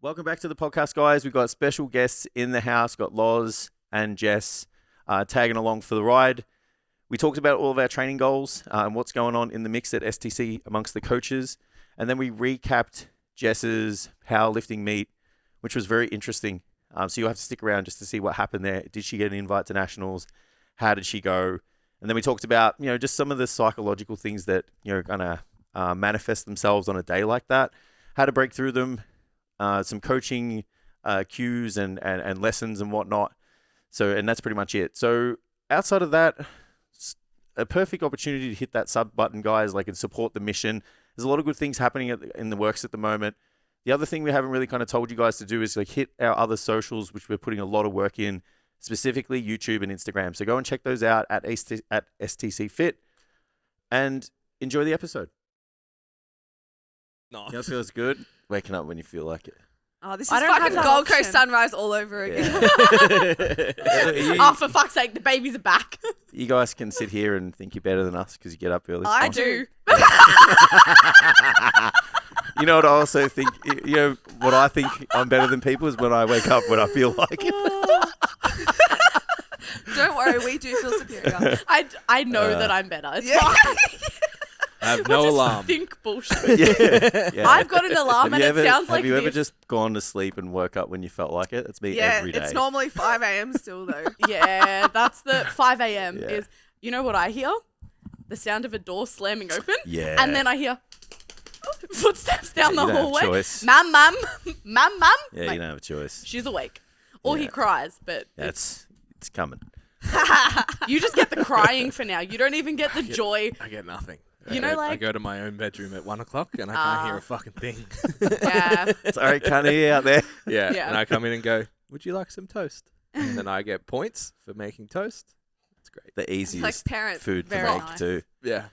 Welcome back to the podcast, guys. We've got special guests in the house. Got Loz and Jess tagging along for the ride. We talked about all of our training goals and what's going on in the mix at STC amongst the coaches. And then we recapped Jess's powerlifting meet, which was very interesting. So you'll have to stick around just to see what happened there. Did she get an invite to nationals? How did she go? And then we talked about, just some of the psychological things that, are going to manifest themselves on a day like that, how to break through them, some coaching cues and lessons and whatnot. And that's pretty much it. So outside of that, a perfect opportunity to hit that sub button, guys, and support the mission. There's a lot of good things happening in the works at the moment. The other thing we haven't really kind of told you guys to do is hit our other socials, which we're putting a lot of work in, specifically YouTube and Instagram. So go and check those out at STCfit and enjoy the episode. No. It feels good waking up when you feel like it. Oh, this is fucking Gold Coast sunrise all over again. Yeah. Oh, for fuck's sake, the babies are back. You guys can sit here and think you're better than us because you get up early. I do. You know what I also think? What I think I'm better than people is when I wake up when I feel like it. Don't worry, we do feel superior. I know that I'm better. It's Yeah. fine. I have no alarm. Think bullshit. Yeah. I've got an alarm and it sounds like Have you ever this. just gone to sleep and woke up when you felt like it? That's me every day. It's normally 5 a.m. still, though. Yeah, that's the 5 a.m. Yeah. is, you know what I hear? The sound of a door slamming open. Yeah. And then I hear footsteps down the you don't have hallway. choice. Mum. Yeah, Like, you don't have a choice. she's awake. Or he Yeah. cries, but It's coming. you just get the crying for now. You don't even get the joy. I get nothing. I go to my own bedroom at 1 o'clock and I can't hear a fucking thing. Yeah. Sorry, can't hear you out there. Yeah. Yeah. And I come in and go, would you like some toast? And then I get points for making toast. It's great. The easiest parents. food to Very make nice. too. Yeah.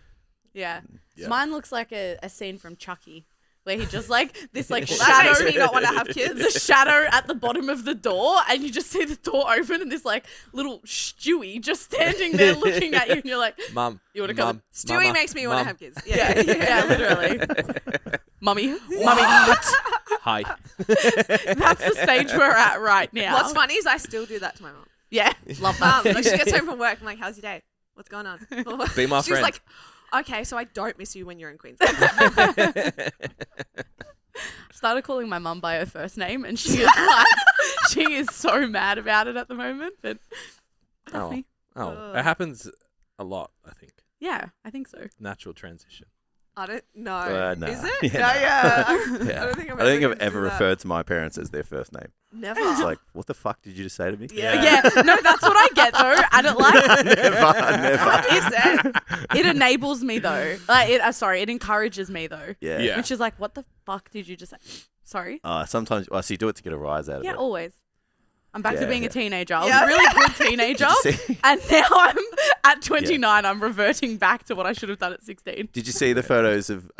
Yeah. Yeah. Mine looks like a scene from Chucky, where he just this That shadow. makes me not want to have kids. The shadow at the bottom of the door, and you just see the door open, and this little Stewie just standing there looking at you, and you're like, Mum. You wanna come? Stewie makes me want to have kids. yeah, yeah, literally, mummy. Hi. That's the stage we're at right now. What's funny is I still do that to my mom. Yeah, love that. She gets home from work. I'm like, how's your day? What's going on? Be my She's friend. like, okay, so I don't miss you when you're in Queensland. Started calling my mum by her first name, and she is so mad about it at the moment. But Daphne. It happens a lot, I think. Yeah, I think so. Natural transition. I don't know. Nah. Is it? Yeah, No, nah. yeah. I Yeah. don't think I've I don't think ever I've ever considered that. referred to my parents as their first name. Never. It's like, what the fuck did you just say to me? Yeah. No, that's what I get though. I don't like. Never. What is that? It enables me though. It encourages me though. Yeah. Yeah. Which is like, what the fuck did you just say? Sorry. Sometimes, so you do it to get a rise out of Yeah, it. always. I'm back to Yeah, being yeah. a teenager. I was Yeah. a really good teenager, Did you see- and now I'm at 29. I'm reverting back to what I should have done at 16. Did you see the photos of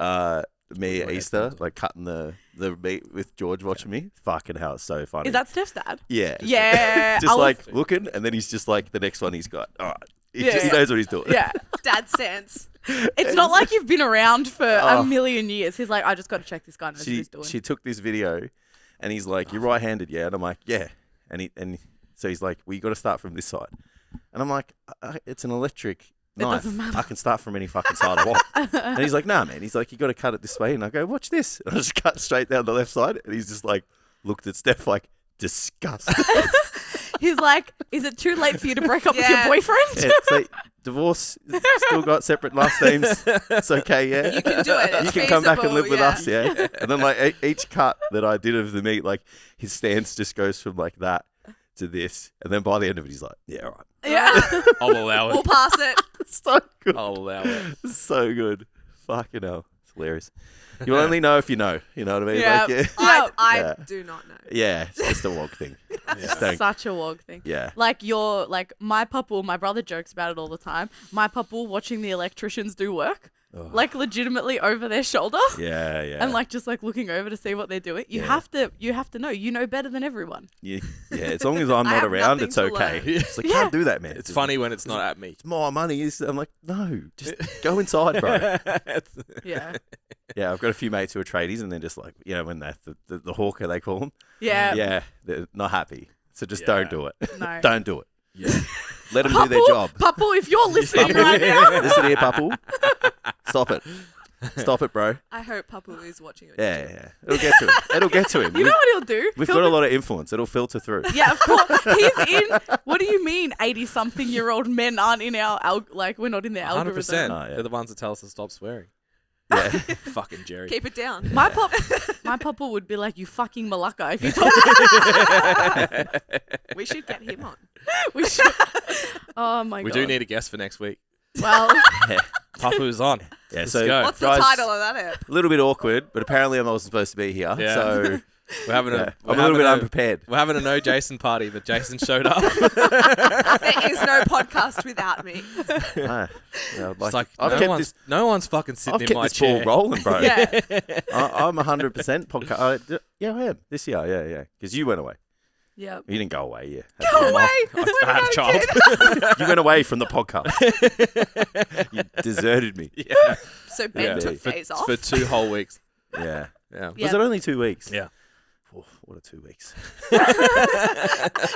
me at Easter, cutting the meat with George watching me? Fucking hell, it's so funny. Is that Steph's dad? Yeah. Yeah. Just I was- looking, and then he's just the next one he's got. All right. He Yeah, just yeah. knows what he's doing. Yeah. Dad stance. It's not like you've been around for Oh. a million years. He's like, I just got to check this guy knows what he's doing. She took this video, and he's like, "You're right-handed, yeah?" And I'm like, "Yeah." So he's like, "Well, you got to start from this side." And I'm like, "It's an electric knife. doesn't matter." I can start from any fucking side I want." And he's like, "Nah, man." He's like, "You got to cut it this way." And I go, "Watch this." And I just cut straight down the left side, and he's just looked at Steph disgusted. He's like, is it too late for you to break up with Yeah. your boyfriend? Yeah, it's like, divorce, still got separate last names. It's okay, yeah. You can do it. It's You can come back and live feasible, with yeah. us, yeah. And then each cut that I did of the meat, his stance just goes from that to this, and then by the end of it, he's like, "Yeah, all right." Yeah. I'll allow We'll it. pass it. It's so good, I'll allow it. so good. Fucking hell, it's hilarious. You'll only know if you know. You know what I mean? Yeah. Yeah, I Yeah. do not know. yeah. It's just a wog thing. Just don't- Such a wog thing. yeah. My pupple, my brother jokes about it all the time. My pupple watching the electricians do work. Oh. like legitimately over their shoulder. Yeah. And like just like looking over to see what they're doing. You Yeah. have to know. You know better than everyone. Yeah. As long as I'm I not have around, nothing it's to okay. learn. It's like, can't do that, man. It's funny when it's not at me. It's my money. I'm like, no, just go inside, bro. Yeah. Yeah, I've got a few mates who are tradies, and they're just like, when the hawker, they call them. Yeah. Yeah, they're not happy. So just Yeah. don't do it. No. Don't do it. Yeah. Let them do their job. Papu, if you're listening right now. Listen here, Papu. Stop it. Stop it, bro. I hope Papu is watching it. Yeah. It'll get to him. It'll get to him. You know what he'll do? We've He'll got a be- lot of influence. It'll filter through. Yeah, of course. He's in. What do you mean 80-something-year-old men aren't in our, we're not in their 100%. algorithm? Oh, yeah. They're the ones that tell us to stop swearing. Yeah. Fucking Jerry. Keep it down. My papa would be like, you fucking malacca if you told We should get him on. we should. Oh my god. We do need a guest for next week. Well, Papu's on. Yeah, Let's so go. What's the guys, title of that app? A little bit awkward, but apparently I'm not supposed to be here. Yeah. So We're having yeah, a. I'm a little bit unprepared. We're having a no Jason party, but Jason showed up. There is no podcast without me. Ah, yeah, It's like I've no kept one's, this. no one's fucking sitting I've in kept my this chair. ball rolling, bro. yeah. I'm 100% podcast. Yeah, I am this year. Yeah. Because you went away. Yeah. You didn't go away. Yeah. Go away. I had a child. You went away from the podcast. You deserted me. Yeah. So Ben Yeah. took For, days off. for 2 whole weeks. Yeah. Yeah. Yeah. Was it only 2 weeks? Yeah. Oh, what are 2 weeks?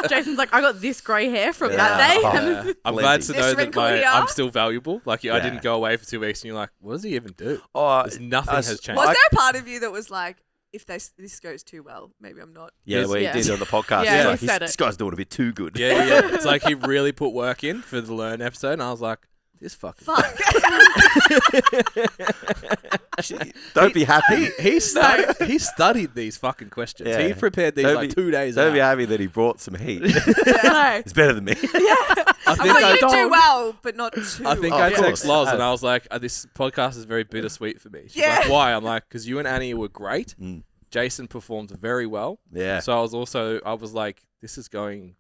Jason's like, I got this grey hair from Yeah. that day. Oh. Yeah. I'm Plenty. glad to This know that wrinkle here. I'm still valuable. Like, I Yeah. didn't go away for 2 weeks, and you're like, what does he even do? Oh, There's nothing has changed. Was there a part of you that was like, if this goes too well, maybe I'm not? yeah, Yes. well, he Yeah. did on the podcast. Yeah, He's he like, said this it. guy's doing a bit too good. Yeah. It's like he really put work in for the Learn episode, and I was like, this fucking. Fuck. Don't be happy. He studied these fucking questions. Yeah. He prepared these Don't like be- 2 days Don't out. be happy that he brought some heat. No. It's better than me. I I think want I, you to do well, but not too I think well. I of text course. Loz and I was like, this podcast is very bittersweet for me. She's Yeah. like, why? I'm like, because you and Annie were great. Mm. Jason performed very well. Yeah. So I was like, this is going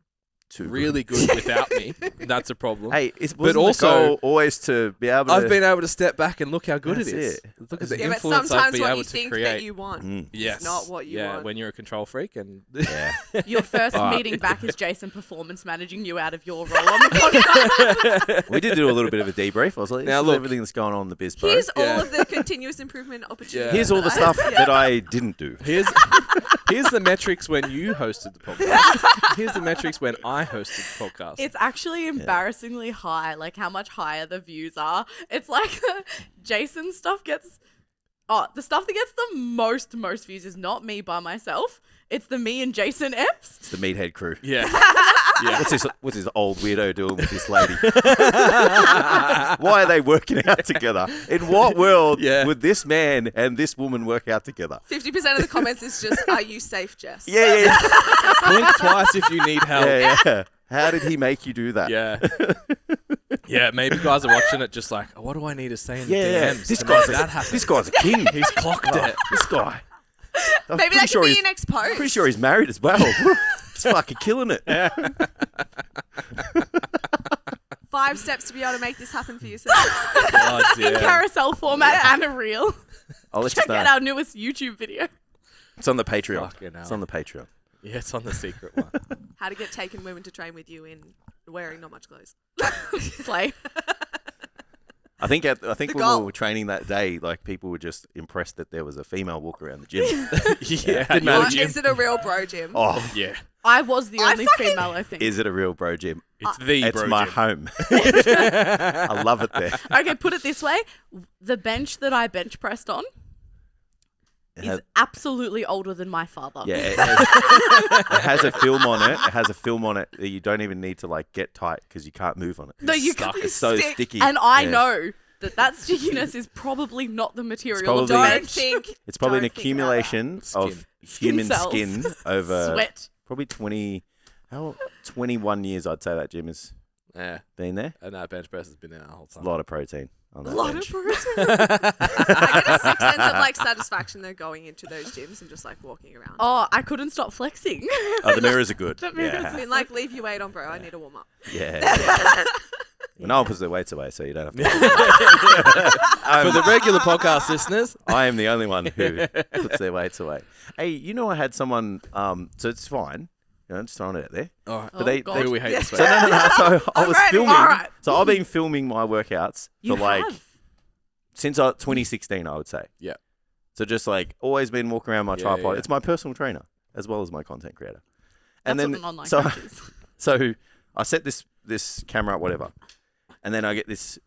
Too really good without me. That's a problem. Hey, it's But also also- goal always to be able to. I've been able to step back and look how good That's it is. it. Look at the Yeah, but influence I've sometimes been what able you to think create. that you want Mm. Yes. is not what you want. when you're a control freak and Yeah. Your first Oh. meeting back is Jason performance managing you out of your role on the podcast. We did do a little bit of a debrief. I was like, this Now is look. everything that's going on in the biz, bro. Here's Yeah. all of the continuous improvement opportunities. Here's all the stuff that I didn't do. here's the metrics when you hosted the podcast. Here's the metrics when I hosted the podcast. It's actually embarrassingly high, like how much higher the views are. It's like Jason's stuff gets. Oh, the stuff that gets the most views is not me by myself. It's the me and Jason eps. It's the meathead crew. yeah. Yeah. What's this old weirdo doing with this lady? Why are they working out together? In what world Yeah. would this man and this woman work out together? 50% of the comments is just, "Are you safe, Jess?" Yeah. Blink twice if you need help. Yeah. How did he make you do that? Yeah. Yeah, maybe guys are watching it just like, what do I need to say in the Yeah. DMs This to guy's make that happen? This guy's a king. He's clocked it. This guy. I'm Maybe pretty that sure could be he's- your next post. Pretty sure he's married as well. He's fucking killing it. 5 steps to be able to make this happen for yourself. God, In yeah. carousel format and a reel. I'll let you Check out know. our newest YouTube video. It's on the Patreon. Fucking hell. It's on the Patreon. Yeah, it's on the secret one. How to get taken women to train with you in wearing not much clothes. Slay. I think when goal. we were training that day, like people were just impressed that there was a female walk around the gym. Yeah. Didn't matter. Or is it a real bro gym? Oh, Yeah. I was the I only fucking- female, I think. is it a real bro gym? It's the It's bro my gym. home. I love it there. Okay, put it this way. The bench that I bench pressed on It is has, absolutely older than my father. yeah, it has a film on it. It has a film on it that you don't even need to like get tight because you can't move on it. No, you Stuck. can't. It's so Stick. sticky. And I Yeah. know that stickiness is probably not the material of the probably- Don't bench. think. It's probably an don't think about accumulation of Skin human cells. skin over Sweat. probably 21 years. I'd say that gym has Yeah. been there. And that bench press has been in our whole A time. lot of protein on A that lot bench. of protein. I get a sick sense of like satisfaction though going into those gyms and just like walking around. Oh, I couldn't stop flexing. Oh, the mirrors are good. The mirrors I Yeah. mean, like, leave your weight on, bro. I need to warm up. Yeah. Well, no one puts their weights away, so you don't have to. For the regular podcast listeners, I am the only one who puts their weights away. Hey, you know, I had someone. So it's fine. Just throwing it out there. all right. Oh, But they God. We hate this So way. no. So I was ready. filming. All right. So I've been filming my workouts You for like have. since 2016, I would say. Yeah. So just like always been walking around my Yeah, tripod. yeah. It's my personal trainer as well as my content creator. And That's then what an online so coach is. so I set this camera up, whatever, and then I get this.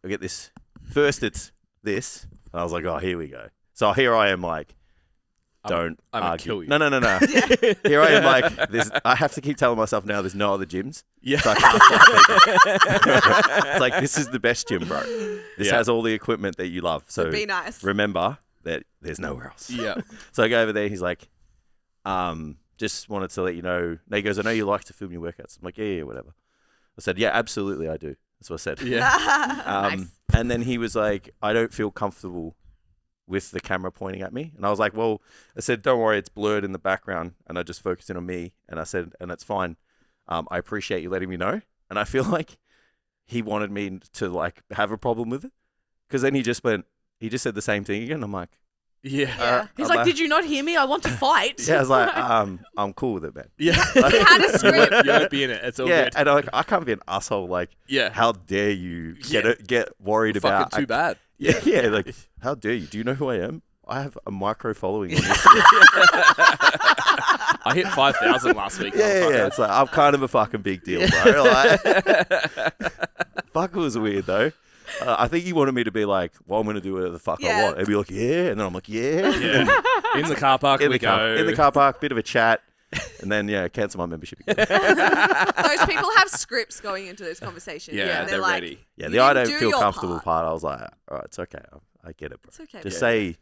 First, it's this. And I was like, oh, here we go. So here I am, like, don't I'm gonna argue. kill you. No. Here I am, like, I have to keep telling myself now there's no other gyms. Yeah. So I can't fight people. It's like, this is the best gym, bro. This Yeah. has all the equipment that you love. So Be nice. remember that there's nowhere else. Yeah. So I go over there. He's like, just wanted to let you know. And he goes, I know you like to film your workouts. I'm like, yeah, whatever. I said, yeah, absolutely, I do. That's what I said. Yeah. Nice. And then he was like, I don't feel comfortable with the camera pointing at me. And I was like, well, I said, don't worry, it's blurred in the background. And I just focused in on me. And I said, and it's fine. I appreciate you letting me know. And I feel like he wanted me to like have a problem with it. Because then he just said the same thing again. I'm like, Yeah. He's I'm like, did you not hear me? I want to fight. yeah, I was like, I'm cool with it, man. Yeah. He had a script. You won't be in it. It's all Yeah, good. and I can't be an asshole. Like, Yeah. how dare you Yeah. get worried Fucking about? too bad. Yeah, like, how dare you? Do you know who I am? I have a micro following on this. I hit 5,000 last week. Yeah. motherfucker. It's like, I'm kind of a fucking big deal, bro. Like, fuck, it was weird though. I think he wanted me to be like, well, I'm going to do whatever the fuck I Yeah. want. And be like, yeah. And then I'm like, yeah. Yeah. In the car park In we the car park, bit of a chat. And then, cancel my membership again. Those people have scripts going into those conversations. Yeah, they're like, ready. Yeah, You the I didn't don't do feel your comfortable part, I was like, all right, it's okay. I get it, bro. It's okay. Just Yeah. say,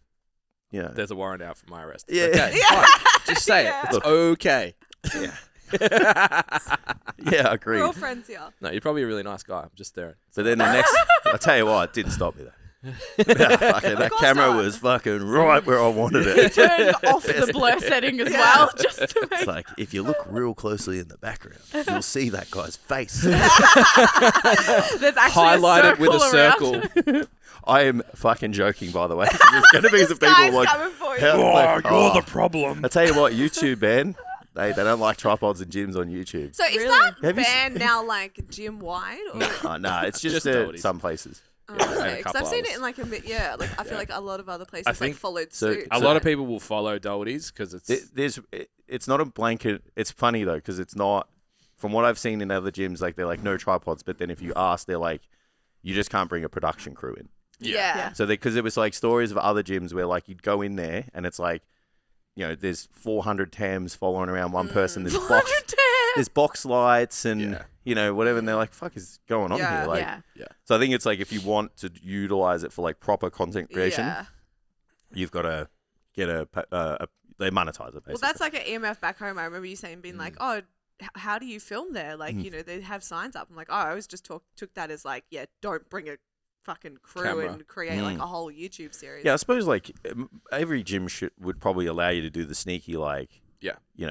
There's a warrant out for my arrest. Yeah. It's okay. It's fine. Just say Yeah. it. It's okay. yeah, I agree. We're all friends here. No, you're probably a really nice guy. I'm just staring. But then the next, I tell you what, it didn't stop me though. That course camera not. was fucking right where I wanted He it. turned off the blur setting as well, just to make It's like, if you look real closely in the background, you'll see that guy's face. there's actually Highlighted with a around. circle. I am fucking joking, by the way. There's going to be some people Guy's like, coming for you. "How- problem. I tell you what, YouTube, man, they don't like tripods and gyms on YouTube. So is Really? that Have you ban now like gym wide? Or? Nah, it's just, Just oldies. some places. Oh, and a okay, because couple I've seen others. it in like a bit. Yeah, like I feel like a lot of other places I think- like followed so- suit. A lot of people will follow Doherty's because it's It's not a blanket. It's funny though, because it's not, from what I've seen in other gyms, like they're like no tripods, but then if you ask, they're like, you just can't bring a production crew in. Yeah. So because it was like stories of other gyms where like you'd go in there and it's like, there's 400 TAMs following around one person. There's box lights and whatever, and they're like, "Fuck is going on Yeah. here?" Like, Yeah. so I think it's like if you want to utilize it for like proper content creation, Yeah. you've got to get they monetize it basically. Well, that's like an EMF back home. I remember you saying, being like, "Oh, how do you film there?" Like, they have signs up. I'm like, "Oh, I always just took that as like, don't bring a fucking crew Camera. and create like a whole YouTube series." Yeah, I suppose like every gym would probably allow you to do the sneaky like,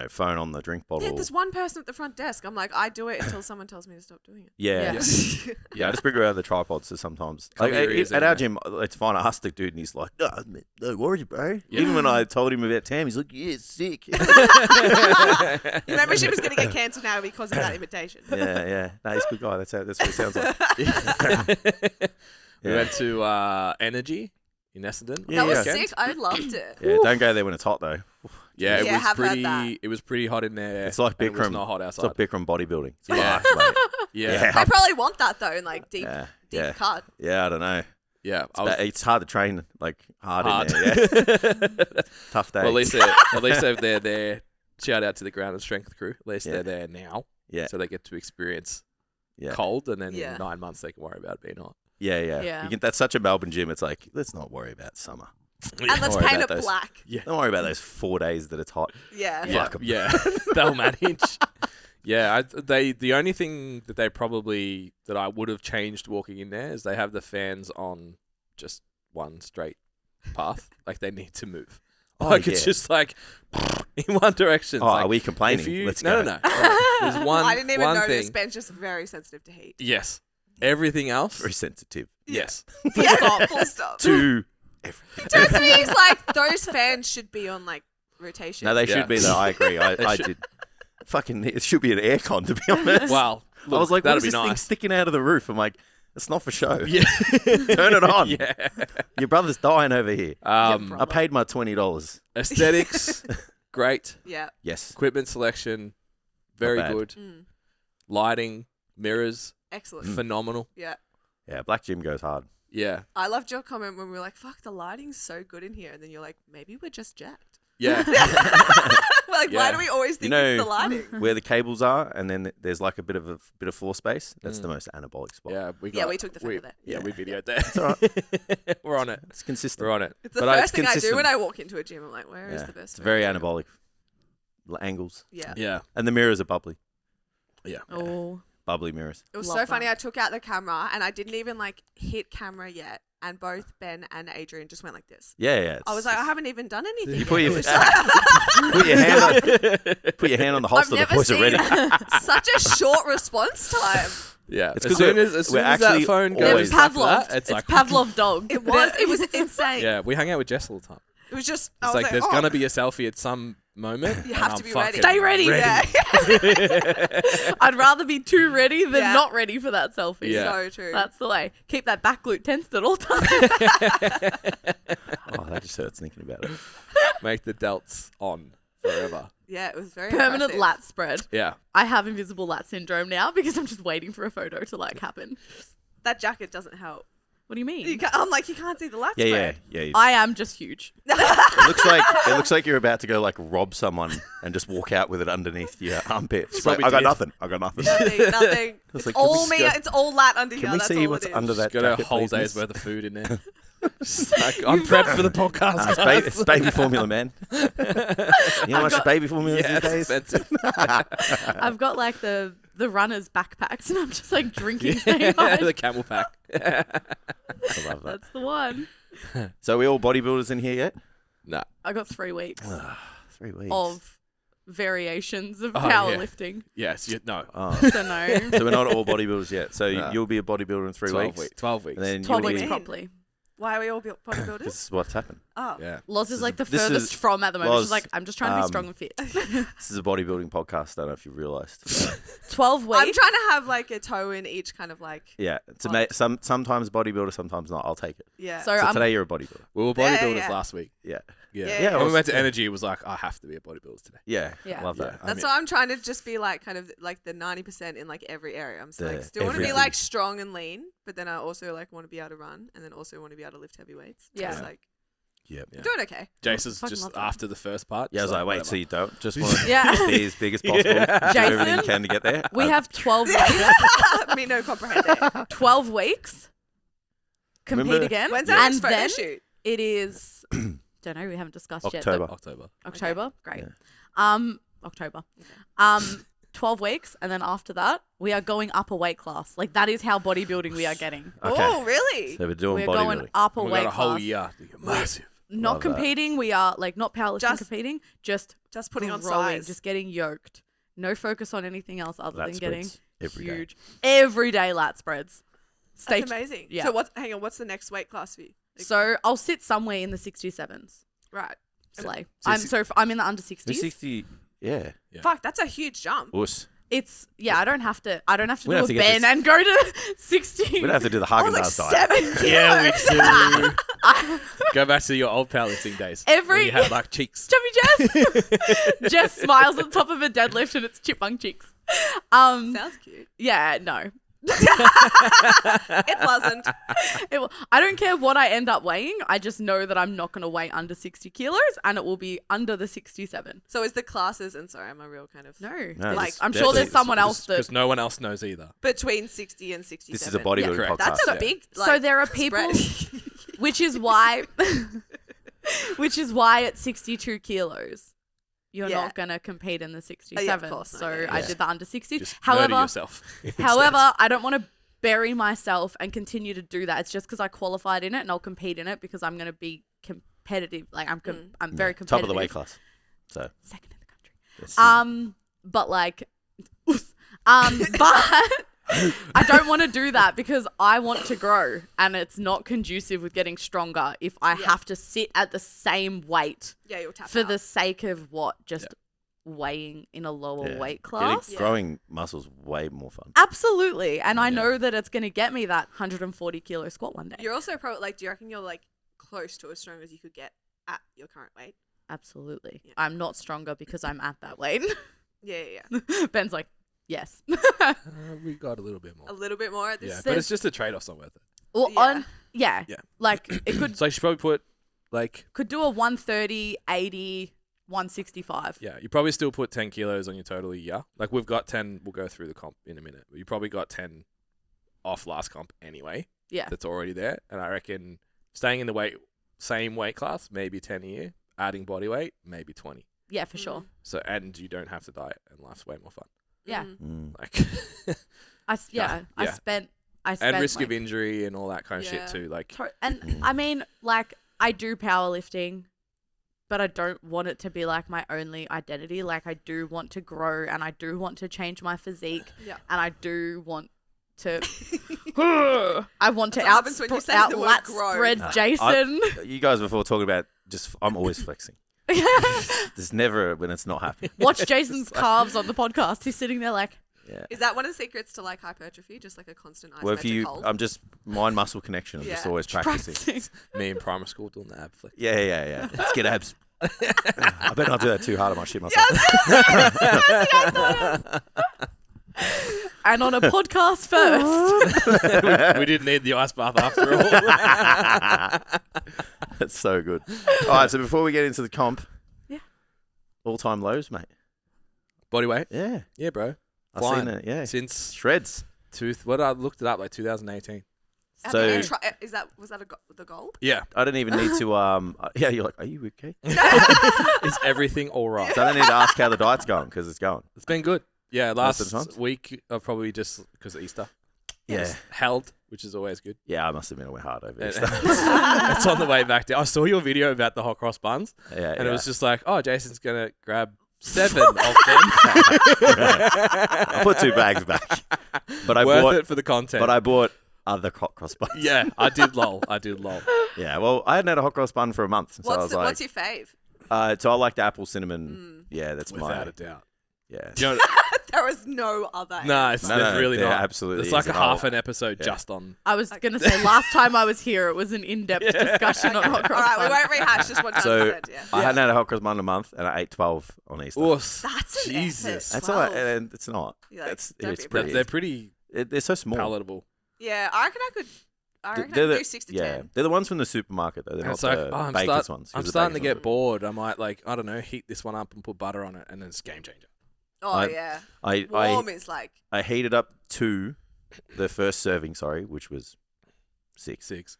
phone on the drink bottle. Yeah, there's one person at the front desk. I'm like, I do it until someone tells me to stop doing it. Yeah. Yeah. Yeah, I just bring around the tripods so sometimes. Cover Like, your ears at in our there. gym, it's fine. I asked the dude and he's like, "No, don't worry, bro." Yeah. Even when I told him about Tam, he's like, "Yeah, sick." Your membership is going to get cancelled now because of that invitation. yeah. No, he's a good guy. That's what it sounds like. We went to Energy in Essendon. Yeah, That was yeah. sick. I loved it. Yeah, don't go there when it's hot though. Yeah, it Yeah, was have heard that. pretty. It was pretty hot in there. It's like and It was Bikram. not hot It's outside. like Bikram bodybuilding. It's Yeah. fucked, mate. Yeah, They probably want that though, in like deep Yeah. cut. Yeah, I don't know. yeah. It's hard to train like hard. Hard. in there. Yeah. Tough day. Well, at least they're there. Shout out to the ground and strength crew. At least they're there now. Yeah. So they get to experience Yeah. cold, and then Yeah. in 9 months they can worry about it being hot. Yeah. Yeah. That's such a Melbourne gym. It's like, let's not worry about summer. And let's Don't worry paint it about those. black. Don't worry about those 4 days that it's hot. Yeah. Yeah, Fuck 'em. yeah, they'll manage. Yeah, the only thing that I would have changed walking in there is they have the fans on just one straight path. Like they need to move. Oh, Like it's yeah. just like in one direction. Oh, It's like, are we complaining? if you, Let's no, go. no. There's one. I didn't even one know thing. this bench is very sensitive to heat. Yes. Everything else, Very sensitive. yes. Full stop. To Turns to me, he's like, those fans should be on like rotation. no, they Yeah. should be though. I agree. I should. did. Fucking, it should be an aircon to be honest. Well, I was like, what that'd is be this thing nice. sticking out of the roof? I'm like, it's not for show. Yeah. Turn it on. Yeah. Your brother's dying over here. bro. I paid my $20. Aesthetics, great. Yeah. Yes. Equipment selection, very bad. good. Mm. Lighting, mirrors, Excellent. phenomenal. Yeah. Yeah, Black Gym goes hard. Yeah. I loved your comment when we were like, fuck, the lighting's so good in here. And then you're like, maybe we're just jacked. Yeah. We're like, why Yeah. do we always think You it's know- the lighting? Where the cables are, and then there's like a bit of floor space. That's the most anabolic spot. Yeah. Yeah, we took the photo there. Yeah, Yeah. we videoed there. all right. We're on it. It's consistent. We're on it. It's the But I- first thing I do consistent. when I walk into a gym. I'm like, where is Yeah, the best? it's very photo? anabolic. Angles. Yeah. Yeah. And the mirrors are bubbly. Yeah. Oh, Bubbly mirrors. It was Love so funny. that. I took out the camera and I didn't even like hit camera yet. And both Ben and Adrian just went like this. Yeah, yeah. I was like, I haven't even done anything. You yet. put It your, was just- put your hand on, put your hand on the I've holster. The never boys are seen ready. such a short response time. Yeah. It's as 'cause soon we're- as we're that actually phone always- goes it's like Pavlov. that, It's like Pavlov dog. It was insane. Yeah, we hang out with Jess all the time. It was just, I It's was like, like, there's oh, gonna be a selfie at some moment. You and have I'm to be ready. fucking Stay ready. Yeah. I'd rather be too ready than Yeah. not ready for that selfie. Yeah. So true. That's the way. Keep that back glute tensed at all times. Oh, that just hurts thinking about it. Make the delts on forever. Yeah, it was very Permanent impressive. lat spread. Yeah. I have invisible lat syndrome now because I'm just waiting for a photo to like happen. That jacket doesn't help. What do you mean? I'm like, you can't see the lats Yeah, yeah, spread. yeah. I am just huge. It looks like you're about to go like rob someone and just walk out with it underneath your armpit. She's like, Probably I got did. nothing. I got nothing. Nothing. It's It's like, all can we me. see- It's all lat under here. Can we That's see all what's it is. under that Got a jacket, whole please, day's miss? worth of food in there. Just like, I'm prepped for the podcast. It's guys. it's baby formula, man. You know how much baby formula Yeah, is these it's days? expensive. I've got like the runner's backpacks and I'm just like drinking staying The camel pack. I love that. That's the one. So we all bodybuilders in here yet? Nah. I got 3 weeks 3 weeks. of variations of Oh, yeah. powerlifting. Yes. No. Oh. So no. So we're not all bodybuilders yet. So No. you'll be a bodybuilder in 3 weeks. 12 weeks. And then 12 you'll weeks be, properly. Why are we all bodybuilders? this is what's happened. Oh. Yeah. Loz is like the this furthest is- from at the moment. Loz, She's like, I'm just trying to be strong and fit. This is a bodybuilding podcast. I don't know if you realised. 12 I'm weeks. trying to have like a toe in each kind of like, Yeah. It's sometimes bodybuilder, sometimes not. I'll take it. yeah. So So I'm today you're a bodybuilder. We were Yeah, bodybuilders yeah. last week. Yeah. Yeah. Yeah, yeah. When we went to Yeah. Energy, it was like, I have to be a bodybuilder today. Yeah. Yeah. I love that. Yeah. That's why I'm trying to just be like kind of like the 90% in like every area. I'm The like still want to be everything. like strong and lean, but then I also like want to be able to run and then also want to be able to lift heavy weights. Yeah. It's like Yep. Yeah. doing okay. Jace is Fucking just love that. after the first part. Yeah, I was just like, wait, whatever. so you don't just want to Yeah. be as big as possible, Yeah. do everything you Jason, can to get there? We have 12 weeks. Me no comprehend it. 12 weeks. Compete Remember- again. When's Yeah. our And next photo then shoot? it is, don't know, we haven't discussed yet. October. October. October. Great. Yeah. October. 12 weeks, and then after that, we are going up a weight class. Like that is how bodybuilding we are getting. Okay. Oh, really? So we're doing We're going bodybuilding. up a We weight got a whole class. year. to get massive. Not Love that. competing. We are like not powerlifting Just competing. Just Just putting on growing, size. just getting yoked. No focus on anything else other Lat than getting spreads every day. huge. Every day lat spreads. Stay That's amazing. yeah. So what's the next weight class for you? Like, So I'll sit somewhere in the 67s. right. Slay. So I'm in the under 60s. 60, yeah. Yeah. Fuck, that's a huge jump. Us. It's I don't have to We do don't a have to get bend this- and go to 60. We don't have to do the I was Haagen-Dazs like diet. 7 kilos. Yeah, we do. Go back to your old powerlifting days. Every- when you had like cheeks. Chubby Jess. Jess smiles at the top of a deadlift and it's chipmunk cheeks. Sounds cute. Yeah, no. It wasn't. I don't care what I end up weighing. I just know that I'm not going to weigh under 60 kilos and it will be under the 67. So is the classes, and sorry, I'm a real kind of No. No, like, this- I'm sure definitely- there's someone else that... Because no one else knows either. between 60 and 67. This is a bodybuilding correct. podcast. That's a Yeah. big. Like, So there are people... spread. which is why... which is why at 62 kilos... You're Yeah. not going to compete in the 67. course not, So yeah, I yeah. did the under 60s. Just murder However, yourself. However, I don't want to bury myself and continue to do that. It's just because I qualified in it and I'll compete in it because I'm going to be competitive. Like I'm very competitive. Top of the weight class. So, Second in the country. let's see. But like, but I don't want to do that because I want to grow, and it's not conducive with getting stronger if I have to sit at the same weight You'll tap for out. the sake of what? Just weighing in a lower weight class? Growing muscles way more fun. Absolutely. And I know that it's going to get me that 140 kilo squat one day. You're also probably like, do you reckon you're like close to as strong as you could get at your current weight? Absolutely. Yeah. I'm not stronger because I'm at that weight. Yeah. Ben's like, yes. We got a little bit more. A little bit more at this. Yeah, but it's just a trade-off's not worth it. Well, Yeah. Yeah. Like it could So you should probably put like do a 130, 80, 165. yeah, you probably still put 10 kilos on your total a year. Like we've got 10. We'll go through the comp in a minute. But you probably got 10 off last comp anyway. Yeah. That's already there, and I reckon staying in the same weight class, maybe 10 a year. Adding body weight, maybe 20. Yeah, for sure. So and you don't have to diet, and life's way more fun. Yeah. Like I spent and risk like, of injury and all that kind of shit Yeah. too. Like and I mean, like, I do powerlifting, but I don't want it to be like my only identity. Like, I do want to grow, and I do want to change my physique, and I do want to. I want to That's what happens when you say the word grow. spread Jason. You guys before talking about I'm always flexing. There's never when it's not happening. Watch Jason's calves on the podcast. He's sitting there like, Yeah. Is that one of the secrets to like hypertrophy? Just like a constant isometric Well, if you, hold? I'm just mind muscle connection. I'm just Yeah. always practicing. me in primary school doing the ab flex. Yeah. Let's get abs. I better not do that too hard. I might shit myself. and on a podcast first. We didn't need the ice bath after all. That's so good. All right, so before we get into the comp, Yeah. all-time lows, mate. Body weight? Yeah, Yeah, bro. I've Flying. seen it. Yeah, Since shreds. what I looked it up like 2018. So- Was that the gold? Yeah. I don't even need to. Yeah, you're like, are you okay? Is everything all right? So I don't need to ask how the diet's going because it's going. It's been good. Yeah, Most of the last times? week I've probably just because of Easter. Yeah, Held, which is always good. yeah. I must have been away hard over And- Easter. It's on the way back down. I saw your video about the hot cross buns, Yeah, and it was yeah. just like, oh, Jason's gonna grab 7 of them. I put 2 bags back, but I Worth bought. it for the content. But I bought other hot cross buns. yeah, I did lol. Yeah. Well, I hadn't had a hot cross bun for a month, so I was What's like, your fave? so I like the apple cinnamon. Yeah, that's Without my. a doubt. Yeah. You know, There is no other. no, it's No, there's really there not. absolutely It's like is, a and half I'll- an episode yeah. just on. I was going to say, last time I was here, it was an in-depth discussion on hot All cross right, we buns. won't rehash just what John So said. Yeah. I hadn't had a hot cross bun in a month, and I ate 12 on Easter. Oof. That's an Jesus. effort. That's all right, 12. and it's not. You're like, It's don't it's be pretty. They're pretty They're so small. palatable. Yeah, I reckon I could. I reckon I They're could the- do 6 to yeah, 10. they're the ones from the supermarket though. They're And not it's like, the oh, baker's ones. 'cause I'm the starting to baker's get bored. I might I don't know, heat this one up and put butter on it, and then it's game changer. Oh yeah. ones. Warm is like. I heated up 2, the first serving, which was 6. 6.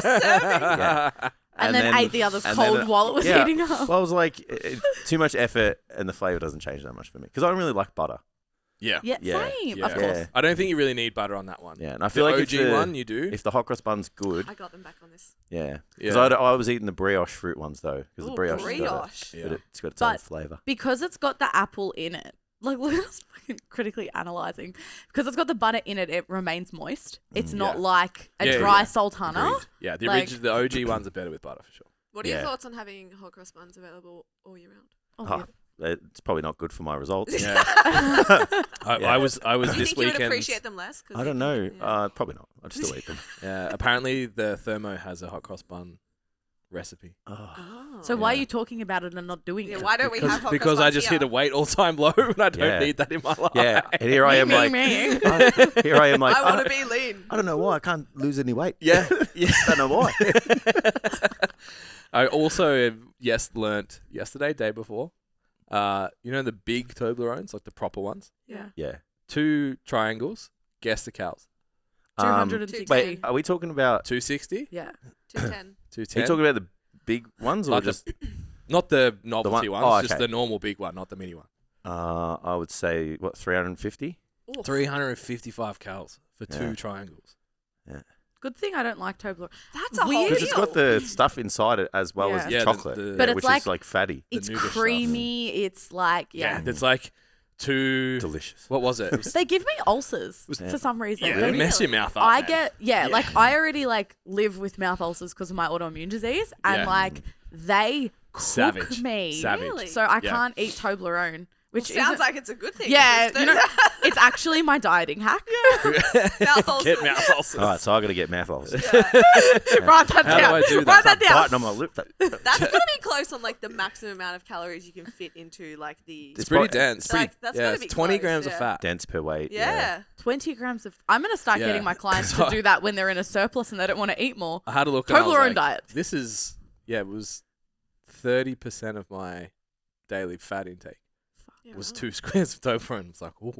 Yeah. And then ate the others and cold then, while it was yeah. heating up. Well, I was like, too much effort, and the flavor doesn't change that much for me because I don't really like butter. Yeah. Yeah, Yeah. same, Yeah. of course. Yeah. I don't think you really need butter on that one. Yeah, and I The feel like OG if the, one you do. if the hot cross bun's good, I got them back on this. yeah. Because Yeah. I was eating the brioche fruit ones though, because the Ooh, brioche, brioche. Yeah. it's got its own But- flavor. Because it's got the apple in it. Like, look at us fucking critically analysing. Because it's got the butter in it, it remains moist. It's not Yeah. like a Yeah, dry yeah. sultana. Agreed. Yeah, the Like- the OG ones are better with butter for sure. What are your Yeah. thoughts on having hot cross buns available all year round? Oh, Oh, it's probably not good for my results. Yeah. Yeah. I was Do you this think you would weekend. appreciate them less? 'Cause I don't know. yeah. Probably not. I'd still eat them. Yeah, apparently the Thermo has a hot cross bun recipe. Oh. Oh. So why are Yeah. you talking about it and not doing Yeah, it? why don't we have hot Because cross I buns just here? hit a weight all-time low and I don't Yeah. need that in my life. Yeah, and here I am Me, like, me. here I am like, I want to be lean. I don't know why I can't lose any weight. Yeah. Yeah. I don't know why. I also learnt yesterday, day before. You know the big Toblerones, like the proper ones? Yeah. Yeah. 2 triangles. Guess the calories. 260. Wait, are we talking about? 260, Yeah. 210. Are 210. you talking about the big ones or Like the- just? Not the novelty one- ones, oh, just okay. the normal big one, not the mini one. I would say what 350. Oof. 355 calories for 2 Yeah. triangles. Good thing I don't like Toblerone. That's a Weird. whole Because it's got deal. the stuff inside it as well as Yeah. the Yeah, chocolate, the- But it's which like- is like fatty. The It's nougat stuff. creamy. It's like, yeah. It's like to Delicious. what was it? It was, They give me ulcers Yeah. for some reason. yeah, They they mess your mouth up. I man. get like I already like live with mouth ulcers because of my autoimmune disease, and Yeah. like they cook Savage. me, Savage. Really? so I Yeah. can't eat Toblerone, which Sounds isn't- like it's a good thing. yeah, It's you know, it's actually my dieting hack. Mouth ulcers. Get mouth ulcers. All right, so I got to get mouth ulcers. Yeah. Write that How do down. I do that? Write that down. Biting on my lip. That's gonna be close on like the maximum amount of calories you can fit into like the. It's pretty pro- dense. Like, that's yeah, gotta it's be 20 close, grams of yeah. fat. Dense per weight. Yeah. 20 grams of. I'm gonna start Yeah. getting my clients So- to do that when they're in a surplus and they don't want to eat more. I had a look and I was Toblerone like, diet. this is, it was 30% of my daily fat intake. Yeah, Was wow. 2 squares of Toblerone. It's like, oh,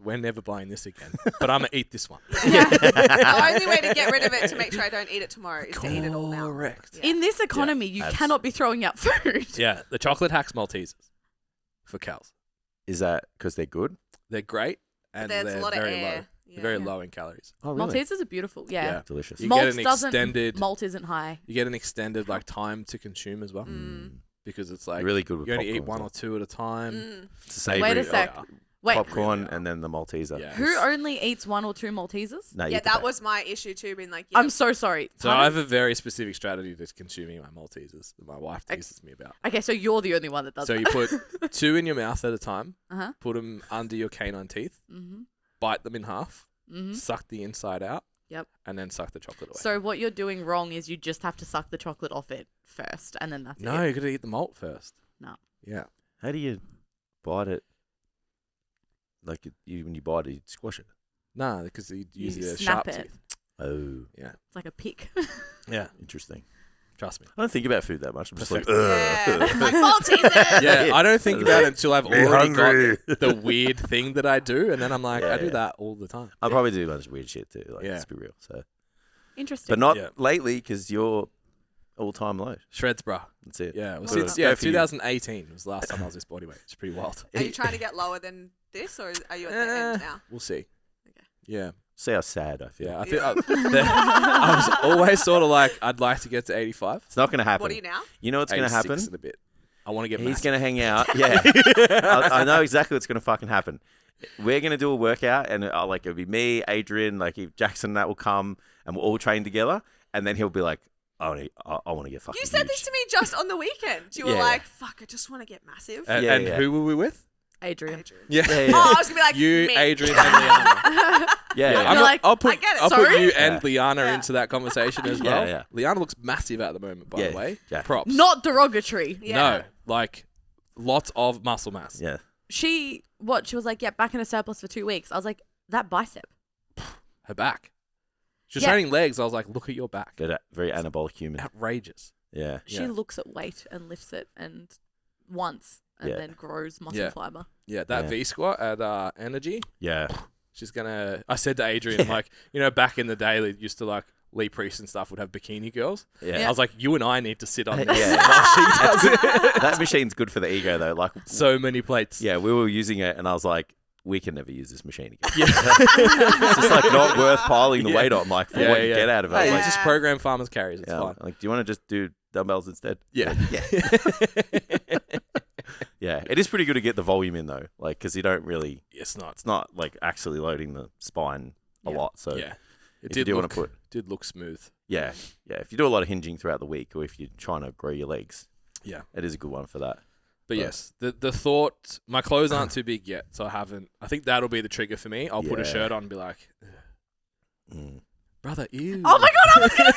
we're never buying this again. But I'm going to eat this one. Yeah. The only way to get rid of it to make sure I don't eat it tomorrow is to eat it all now. Correct. Yeah. In this economy, you Abs- cannot be throwing out food. Yeah, the chocolate hacks Maltesers for cows. Is that because they're good? They're great and There's they're a lot of very air. low. Yeah. Very low in calories. Oh, Maltesers are beautiful. Yeah. Delicious. You Malt get an doesn't. extended- Malt isn't high. You get an extended like time to consume as well because it's like Really good with you only eat popcorn one or as two at a time. Mm. Savory, Wait a sec. Wait, Popcorn and then the Malteser. Yeah. who only eats 1 or 2 Maltesers? No, you Yeah, eat the that best. was my issue too. Being like, I'm so sorry. So I have a very specific strategy to consuming my Maltesers that my wife teases me about. Okay, so you're the only one that does So that. you put 2 in your mouth at a time, Uh-huh. put them under your canine teeth, Mm-hmm. bite them in half, Mm-hmm. suck the inside out, Yep. and then suck the chocolate away. So what you're doing wrong is you just have to suck the chocolate off it first, and then that's No, it. you got to eat the malt first. No. Yeah. How do you bite it? Like when you bite it, you squash it. No, because you use You the snap sharp it. teeth. Oh, Yeah. It's like a pick. Yeah. interesting. Trust me. I don't think about food that much. I'm just like, yeah, ugh. like Maltesers. Yeah, I don't think about it until I've Be already hungry. got the weird thing that I do, and then I'm like, Yeah, I do yeah. that all the time. I probably do a bunch of weird shit too. Like, Yeah. let's be real. So, Interesting. but not Yeah. lately because you're all-time low. Shreds, bruh. That's it. Yeah, well, Go since for you. 2018 was the last time I was this body weight. It's pretty wild. Are you trying to get lower than this, or are you at the end now? We'll see. Okay. Yeah, See how sad I feel. yeah. I think I was always sort of like, I'd like to get to 85. It's not going to happen. What are you now? You know what's going to 86 happen? in a bit. I want to get. He's massive. going to hang out. Yeah. I know exactly what's going to fucking happen. We're going to do a workout, and like it'll be me, Adrian, like if Jackson and that will come, and we'll all train together, and then he'll be like, I want to get fucking You said huge. this to me just on the weekend. You were Yeah. like, "Fuck, I just want to get massive." And, Yeah, and yeah. who were we with? Adrian. Adrian. Yeah. Yeah, yeah. Oh, I was gonna be like, You, me. Adrian, and Liana. Yeah, I'm yeah. You're like, I'll put I get it. I'll put Sorry? you and Yeah. Liana Yeah. into that conversation as Yeah, well. yeah. Liana looks massive at the moment, by Yeah, the way. yeah. Props. Not derogatory. Yeah. No, like lots of muscle mass. Yeah. She was like, yeah, back in a surplus for 2 weeks. I was like, that bicep. Her back. She's Yeah. training legs. I was like, look at your back. Very anabolic human. Outrageous. Yeah. She Yeah. looks at weight and lifts it and once and Yeah. then grows muscle Yeah. fiber. Yeah, that Yeah. V squat at Energy. Yeah. She's gonna. I said to Adrian, like, back in the day, they used to like Lee Priest and stuff would have bikini girls. Yeah. I was like, you and I need to sit on Yeah. this. Yeah. while she does it. That machine's good for the ego though. Like, So many plates. yeah, we were using it, and I was like, we can never use this machine again. Yeah. It's just like not worth piling the Yeah. weight on. Like for what you get out of it. I Hey, was you like, just program farmers carries. It's yeah, fine. like, do you want to just do dumbbells instead? Yeah. Yeah, it is pretty good to get the volume in though, like because you don't really. It's not. It's not like actually loading the spine a Yeah. lot. So Yeah. It if you did do look, want to put, did look smooth. yeah, if you do a lot of hinging throughout the week, or if you're trying to grow your legs, Yeah. it is a good one for that. But yes, the thought, my clothes aren't too big yet, so I think that'll be the trigger for me. I'll put a Yeah. shirt on and be like, Mm. brother, ew. Oh my god, I was gonna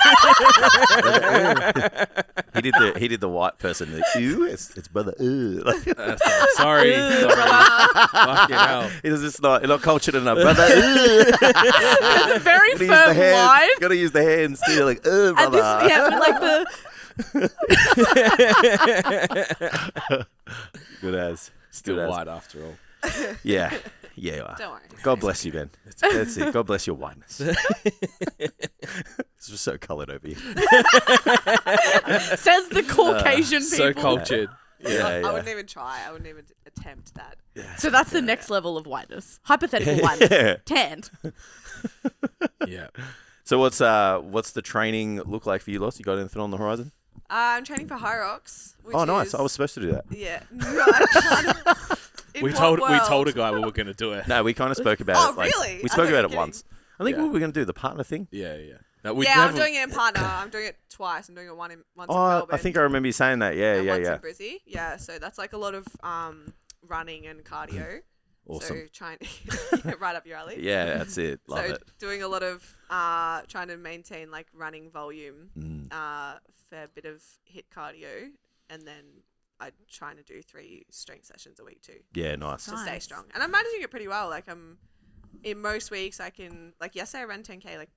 say He did the white person. Like, ew, it's brother. Ew. Like, Sorry. Fucking hell. it's just not you're not cultured enough, brother. Ew. It's a very Gotta use firm the hands. line. Gotta use the hands too. Like, ew, And brother. this, yeah, but like the Good as. Still Good as. white after all. Yeah. Yeah, you are. Don't worry. God bless you, Ben. That's it. God bless your whiteness. This was so coloured over you. says the Caucasian So people. cultured. Yeah, I yeah. wouldn't even try. I wouldn't even attempt that. So that's the next level of whiteness. Hypothetical whiteness. Yeah. Tanned. Yeah. So what's the training look like for you, Loss? You got anything on the horizon? I'm training for High Rocks. Which Oh, nice. is- I was supposed to do that. Yeah. In We what told world? a guy we were going to do it. No, we kind of spoke about Oh, it. Like, really? We I spoke thought you about were it once. I think Yeah. what we're going to do, the partner thing. Yeah. No, we Yeah, never, I'm doing it in partner. I'm doing it twice. I'm doing it once in Oh, Melbourne. I think I remember you saying that. Yeah, and yeah, once yeah. in Brizzy. Yeah, so that's like a lot of running and cardio. Awesome. So trying right up your alley. Yeah, that's it. Love so it. doing a lot of trying to maintain like running volume, fair bit of hit cardio, and then I'm trying to do 3 strength sessions a week too Yeah, nice. to stay Nice. strong. And I'm managing it pretty well. Like in most weeks I can, like yesterday I ran 10K, like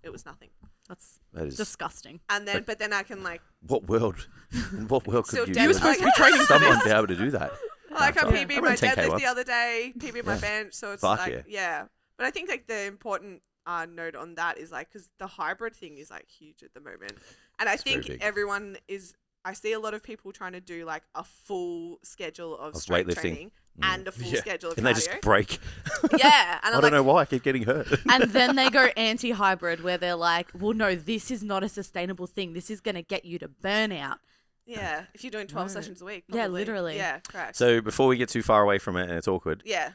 it was nothing. That's That is disgusting. And then but then I can like what world? In what world Still could dead. you You were supposed to be training for someone be able to do that? like I No, it's PB all my right. I ran 10K deadlift once. the other day, PB my Yeah. bench, so it's Fuck like yeah. But I think like the important note on that is like because the hybrid thing is like huge at the moment, and I It's very think big. everyone is. I see a lot of people trying to do like a full schedule of Of strength weightlifting. training and a full Yeah. schedule of And cardio. they just break. Yeah, and I I'm don't like, know why I keep getting hurt. And then they go anti-hybrid where they're like, well, no, this is not a sustainable thing. This is going to get you to burnout. yeah, if you're doing 12 sessions a week, Yeah, probably. literally. Yeah, correct. So before we get too far away from it and it's awkward, yeah.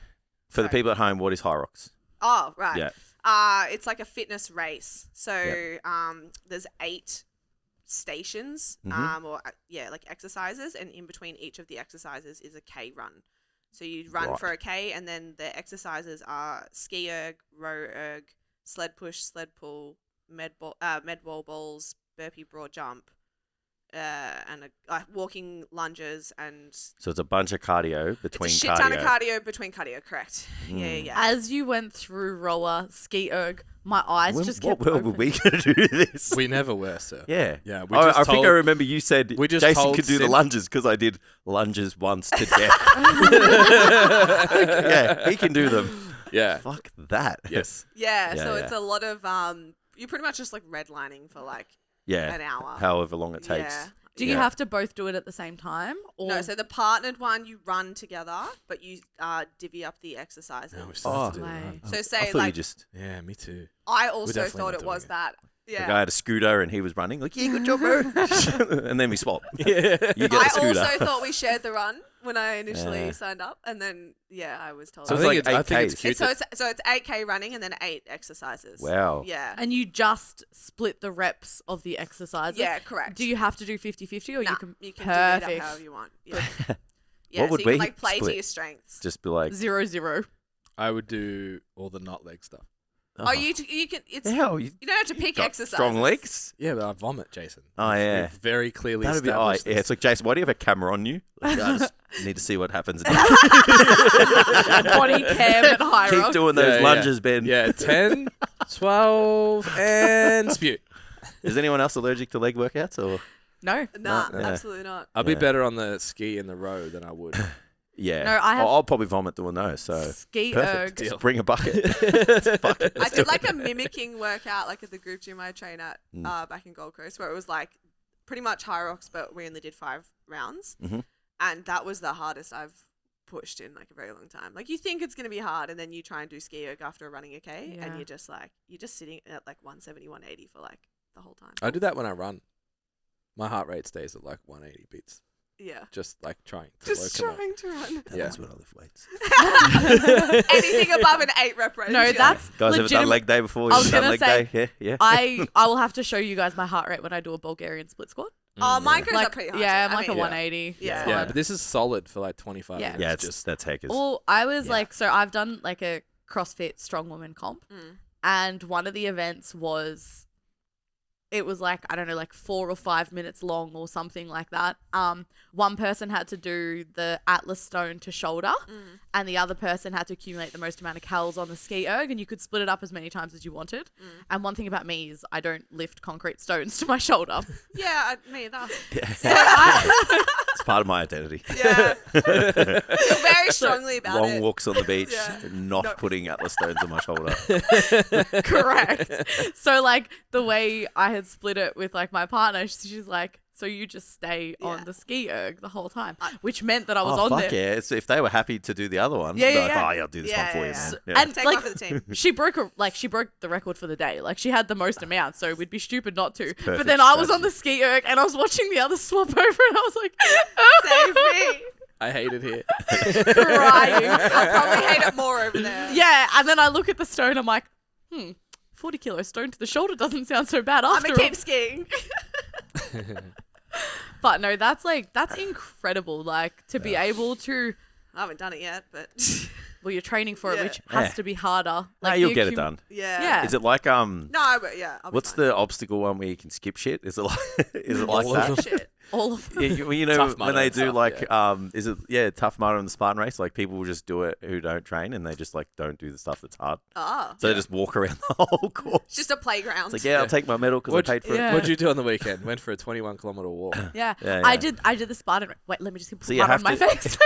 for the Sorry. people at home, what is High Rocks? Oh, right. Yeah. It's like a fitness race. So Yep. there's 8 stations, Mhm. like exercises, and in between each of the exercises is a K run. So you run Right. for a K, and then the exercises are ski erg, row erg, sled push, sled pull, med wall balls, burpee broad jump, and walking lunges, and So it's a bunch of cardio between it's a shit cardio. ton of cardio between cardio. Correct. Yeah, yeah. As you went through rower, ski erg, my eyes just What kept world were open. we going to do this? we never were, sir. Yeah. Yeah, we I just think told- I remember you said we just Jason told could do the Sim- lunges because I did lunges once to death. Yeah, he can do them. Yeah. Fuck that. Yes. Yeah, Yeah, so yeah. it's a lot of you're pretty much just like redlining for like Yeah. an hour. However long it takes. Yeah. Do you Yeah. have to both do it at the same time? Or No, so the partnered one you run together, but you divvy up the exercises. No, we still Oh. have to do Way. that. So I say thought you like just Yeah, me too. I also definitely thought not it was doing it. that. the Yeah. guy had a scooter and he was running like, yeah, good job, bro. And then we swap. Yeah. You get I a scooter. also thought we shared the run when I initially Yeah. signed up, and then I was told. So I it's think like I think it's 8Ks. cute. So it's 8K running and then 8 exercises. Wow. Yeah. and you just split the reps of the exercises. Yeah, correct. Do you have to do 50-50 or Nah, you can divvy it up perfect however you want. Yeah. Yeah, What so would you can we like play split? to your strengths. Just be like, 0-0? I would do all the not leg stuff. Oh, you can. It's the hell? You you don't have to pick got exercises. strong legs? Yeah, but I vomit, Jason. Oh, yeah. We've very clearly That'd be, established yeah, this. it's like, Jason, why do you have a camera on you? Like, I just need to see what happens. Body cam at high Keep rock. doing those Yeah, lunges, Ben. Yeah, 10, 12, and spew. Is anyone else allergic to leg workouts? Or No. Nah, Yeah. absolutely not. I'll be Yeah. better on the ski and the row than I would. yeah, No, I have- I'll probably vomit doing those. So Ski perfect. erg. Just bring a bucket. Fuck it. I did like a mimicking workout, like at the group gym I train at back in Gold Coast, where it was like pretty much high rocks, but we only did 5 rounds, Mhm. and that was the hardest I've pushed in like a very long time. Like you think it's gonna be hard, and then you try and do ski erg after running a K, Yeah. and you're just sitting at like 170, 180 for like the whole time. I do that when I run. My heart rate stays at like 180 beats. Yeah. Just like trying to Just locomote. trying to run. Yeah. That's when I lift weights. Anything above an 8 rep range. No, yeah. that's Guys, ever done legitimate. leg day before? I was You've done gonna leg say, day? Yeah, yeah. I will have to show you guys my heart rate when I do a Bulgarian split squat. Oh, mine goes Like, up pretty high. yeah, too. I'm I like a mean, 180. Yeah. Yeah, but this is solid for like 25 Yeah. minutes. Yeah, just that's heckers. Well, I was Yeah. like, so I've done like a CrossFit strong woman comp, Mm. and one of the events was, it was like, I don't know, like 4 or 5 minutes long or something like that. One person had to do the Atlas stone to shoulder, and the other person had to accumulate the most amount of calories on the ski erg, and you could split it up as many times as you wanted. And one thing about me is I don't lift concrete stones to my shoulder. Yeah, me either. So I, It's part of my identity. Yeah. Feel very strongly about Long it. walks on the beach, Yeah. not putting Atlas stones on my shoulder. correct. So like the way I had split it with like my partner, she's like, so you just stay on Yeah. the ski erg the whole time, which meant that I was Oh, on fuck there. yeah. So if they were happy to do the other one, Yeah, they'd be yeah, like, yeah. oh, yeah, I'll do this Yeah, one for yeah, you, yeah. man. Yeah. And Take like one for the team. she broke the record for the day. Like she had the most amount, so we'd be stupid not to. But perfect then I was on strategy. the ski erg and I was watching the others swap over, and I was like, Save me. I hate it here. Crying. I'll probably hate it more over there. Yeah, and then I look at the stone, I'm like, 40 kilo stone to the shoulder doesn't sound so bad I'm after gonna all. keep skiing. But no, that's incredible. Like, to be able to, I haven't done it yet, but well, you're training for it, Yeah. which has Yeah. to be harder. No, Like, you'll the get it done. yeah. Yeah. Is it like No, but yeah. I'll be what's fine. the obstacle one where you can skip shit? Is it like is it like All of that? Shit. All of them. Yeah, well, you know Tough when Mudder they and do stuff, like is it Tough Mudder in the Spartan race? Like people will just do it who don't train and they just like don't do the stuff that's hard. Ah. So they just walk around the whole course. It's just a playground. It's like, yeah, I'll take my medal because I paid for Yeah. it. What'd you do on the weekend? Went for a 21-kilometer walk. Yeah. Yeah, I yeah. did the Spartan. Wait, let me just put So you mud on have my to- face.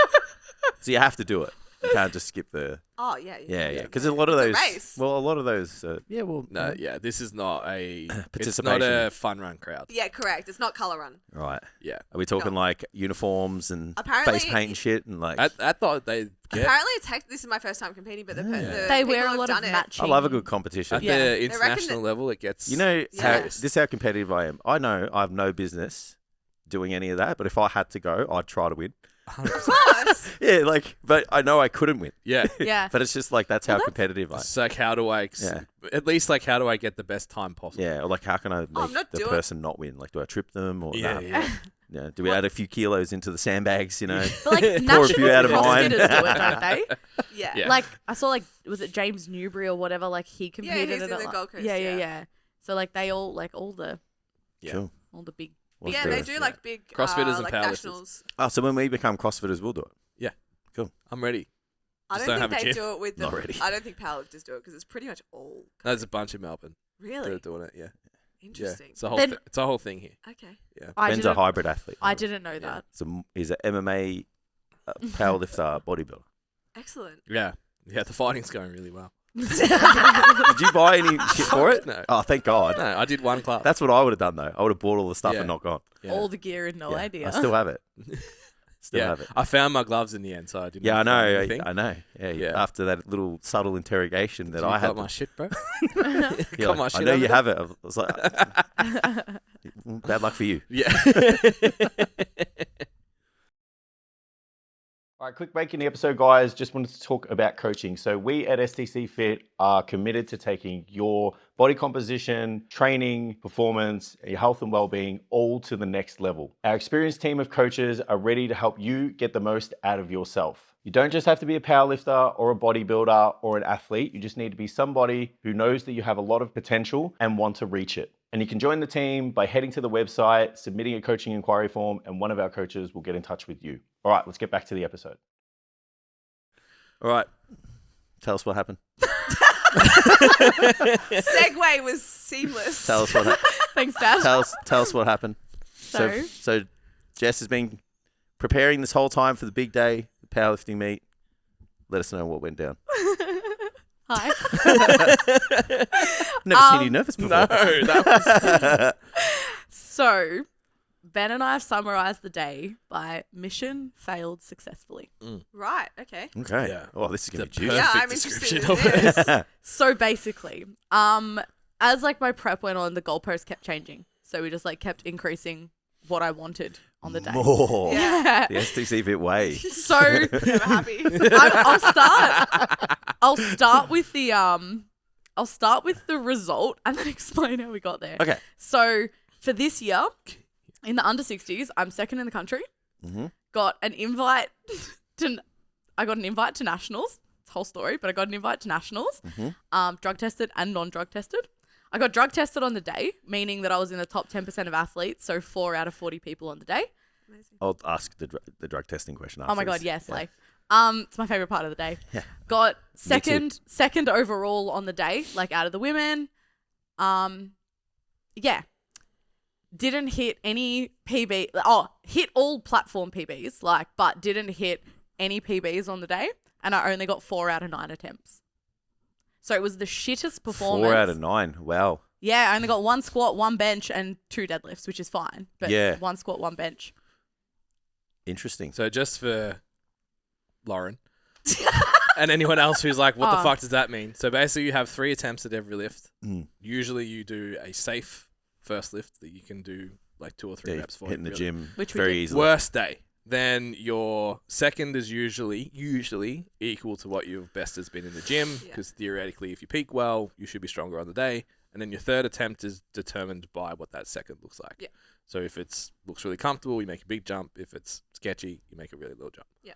So you have to do it. You can't just skip the. Oh, yeah. Yeah. Because a lot of It's a those. race. Well, a lot of those. Yeah. Well. No, yeah, this is not a it's not Participation. a fun run crowd. Yeah, correct. It's not colour run. Right. Yeah, Are we talking No. like uniforms and Apparently- face paint and shit and like? I thought they get Apparently, this is my first time competing, but the They people wear a have lot of done it. matching. I love a good competition. at Yeah. the reckon international that- level. It gets You know how Yes. this is how competitive I am. I know I have no business doing any of that, but if I had to go, I'd try to win. Of course. Yeah, like, but I know I couldn't win. yeah. Yeah. But it's just like that's how Well, competitive I am. It's like how do I Yeah. at least like how do I get the best time possible? Yeah, or like how can I make I'm not the doing- person not win? Like, do I trip them or Yeah, nah? yeah. Yeah, do we add a few kilos into the sandbags? You know, But like Pour a national few out of mine. CrossFitters do it, don't they? Yeah. Yeah. Like I saw, like was it James Newbury or whatever? Like he competed he's in in it, the like- Gold Coast, Yeah, yeah. yeah. So like they all Yeah. Cool. the big. Let's Yeah, do they it. do like big Crossfitters and like powerlifters. nationals. Oh, so when we become CrossFitters, we'll do it. I'm ready. I Just don't don't think have a they gym. do it with Not the. ready. I don't think powerlifters do it because it's pretty much all. There's a bunch in Melbourne that Really are doing it. Yeah, yeah. interesting. It's a whole Then- it's a whole thing here. Okay. Yeah. I Ben's a didn't. hybrid athlete. I didn't know that. So he's an MMA powerlifter, bodybuilder. Excellent. Yeah. Yeah. The fighting's going really well. Did you buy any shit for it? No. Oh, thank God. No, I did one class. That's what I would have done though. I would have bought all the stuff Yeah. and not gone. Yeah. All the gear and no Yeah, idea. I still have it. Still yeah. have it. I found my gloves in the end, so I didn't. Yeah, I have to buy know. anything. I know. Yeah, Yeah. After that little subtle interrogation that You I had, got my shit, bro. you're got my like, shit I know over you there? have it. I was like, bad luck for you. Yeah. All right, quick break in the episode, guys. Just wanted to talk about coaching. So we at STCfit are committed to taking your body composition, training, performance, your health and well-being all to the next level. Our experienced team of coaches are ready to help you get the most out of yourself. You don't just have to be a powerlifter or a bodybuilder or an athlete. You just need to be somebody who knows that you have a lot of potential and want to reach it. And you can join the team by heading to the website, submitting a coaching inquiry form, and one of our coaches will get in touch with you. All right, let's get back to the episode. All right, tell us what happened. Segue was seamless. Tell us what happened. Thanks, Dad. Tell us what happened. So Jess has been preparing this whole time for the big day, the powerlifting meet. Let us know what went down. Hi. Never seen you nervous before. No, that was So, Ben and I have summarized the day by mission failed successfully. Right. Okay. Okay. Yeah. Oh, this is gonna the be juicy. Yeah, perfect I'm interested description in of this. it. So basically, as like my prep went on, the goalposts kept changing. So we just like kept increasing what I wanted on the day. More. Yeah. The STCfit way. So Never happy. I'll start with the result and then explain how we got there. Okay. So for this year, in the under 60s, I'm second in the country. Mhm. Got an invite to nationals. It's a whole story, but I got an invite to nationals. Mhm. Drug tested and non-drug tested. I got drug tested on the day, meaning that I was in the top 10% of athletes, so 4 out of 40 people on the day. Amazing. I'll ask the drug testing question Oh my afterwards. god, yes, Yeah. like it's my favorite part of the day. Yeah. Got Me too. second overall on the day, like out of the women. Yeah. Didn't hit any PB. Oh, hit all platform PBs, like, but didn't hit any PBs on the day, and I only got 4 out of 9 attempts. So it was the shittest performance. 4 out of 9. Wow. Yeah, I only got 1 squat, 1 bench, and 2 deadlifts, which is fine. But Yeah. 1 squat, 1 bench. Interesting. So just for Lauren and anyone else who's like, what the Oh. fuck does that mean? So basically you have 3 attempts at every lift. Mm. Usually you do a safe first lift that you can do like 2 or 3 Yeah, reps for. hitting the really. gym Which we very did. easily. Worst day. then your second is usually equal to what your best has been in the gym, because theoretically, if you peak well, you should be stronger on the day. And then your third attempt is determined by what that second looks like. Yeah. So if it looks really comfortable, you make a big jump. If it's sketchy, you make a really little jump. Yeah.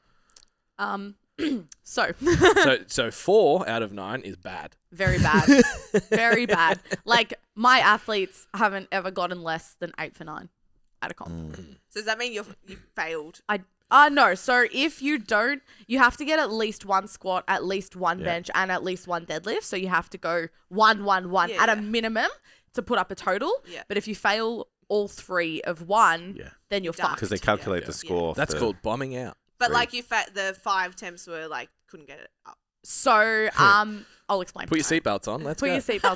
So 4 out of 9 is bad. Very bad. Very bad. Like, my athletes haven't ever gotten less than 8 for 9 at a comp. So does that mean you failed? No. So if you don't, you have to get at least 1 squat, at least 1 bench, and at least 1 deadlift. So you have to go 1, 1, 1 at a minimum to put up a total. Yeah. But if you fail all 3 of 1, then you're fucked. Because they calculate the score. That's called bombing out. But like the 5 attempts were like couldn't get it up. So I'll explain. Put your seatbelts on. Let's Put go. your seatbelts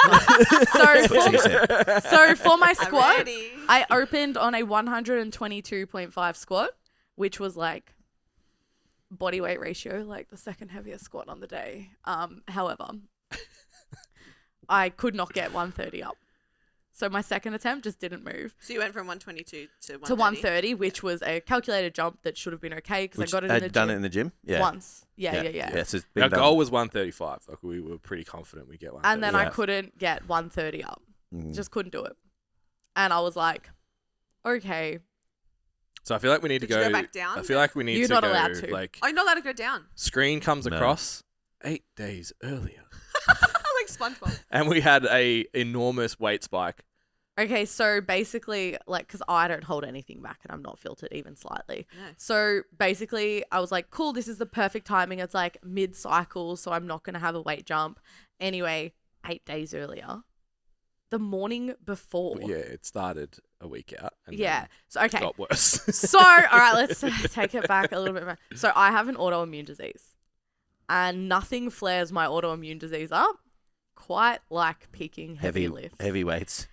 on. So for my squat, ready. I opened on a 122.5 squat, which was like body weight ratio, like the second heaviest squat on the day. However, I could not get 130 up. So my second attempt just didn't move. So you went from 122 to 130. To 130, which was a calculated jump that should have been okay because I got it in the gym. Done it in the gym? Yeah. Once. Yeah. So it's been Our done. goal was 135. Like, we were pretty confident we'd get 130. And then I couldn't get 130 up. Just couldn't do it. And I was like, okay. So I feel like we need to Did go. you go back down? I feel like we need You're to not go. allowed to. Like, Oh, you're not allowed to go down. screen comes No. across 8 days earlier, Like SpongeBob. and we had a enormous weight spike. Okay, so basically, like, because I don't hold anything back and I'm not filtered even slightly. No. So basically, I was like, cool, this is the perfect timing. It's like mid-cycle, so I'm not going to have a weight jump. Anyway, 8 days earlier, the morning before. But yeah, it started a week out. And Yeah. then So, okay. it got worse. So, all right, let's take it back a little bit more. So I have an autoimmune disease and nothing flares my autoimmune disease up quite like peaking heavy lifts. Heavy weights.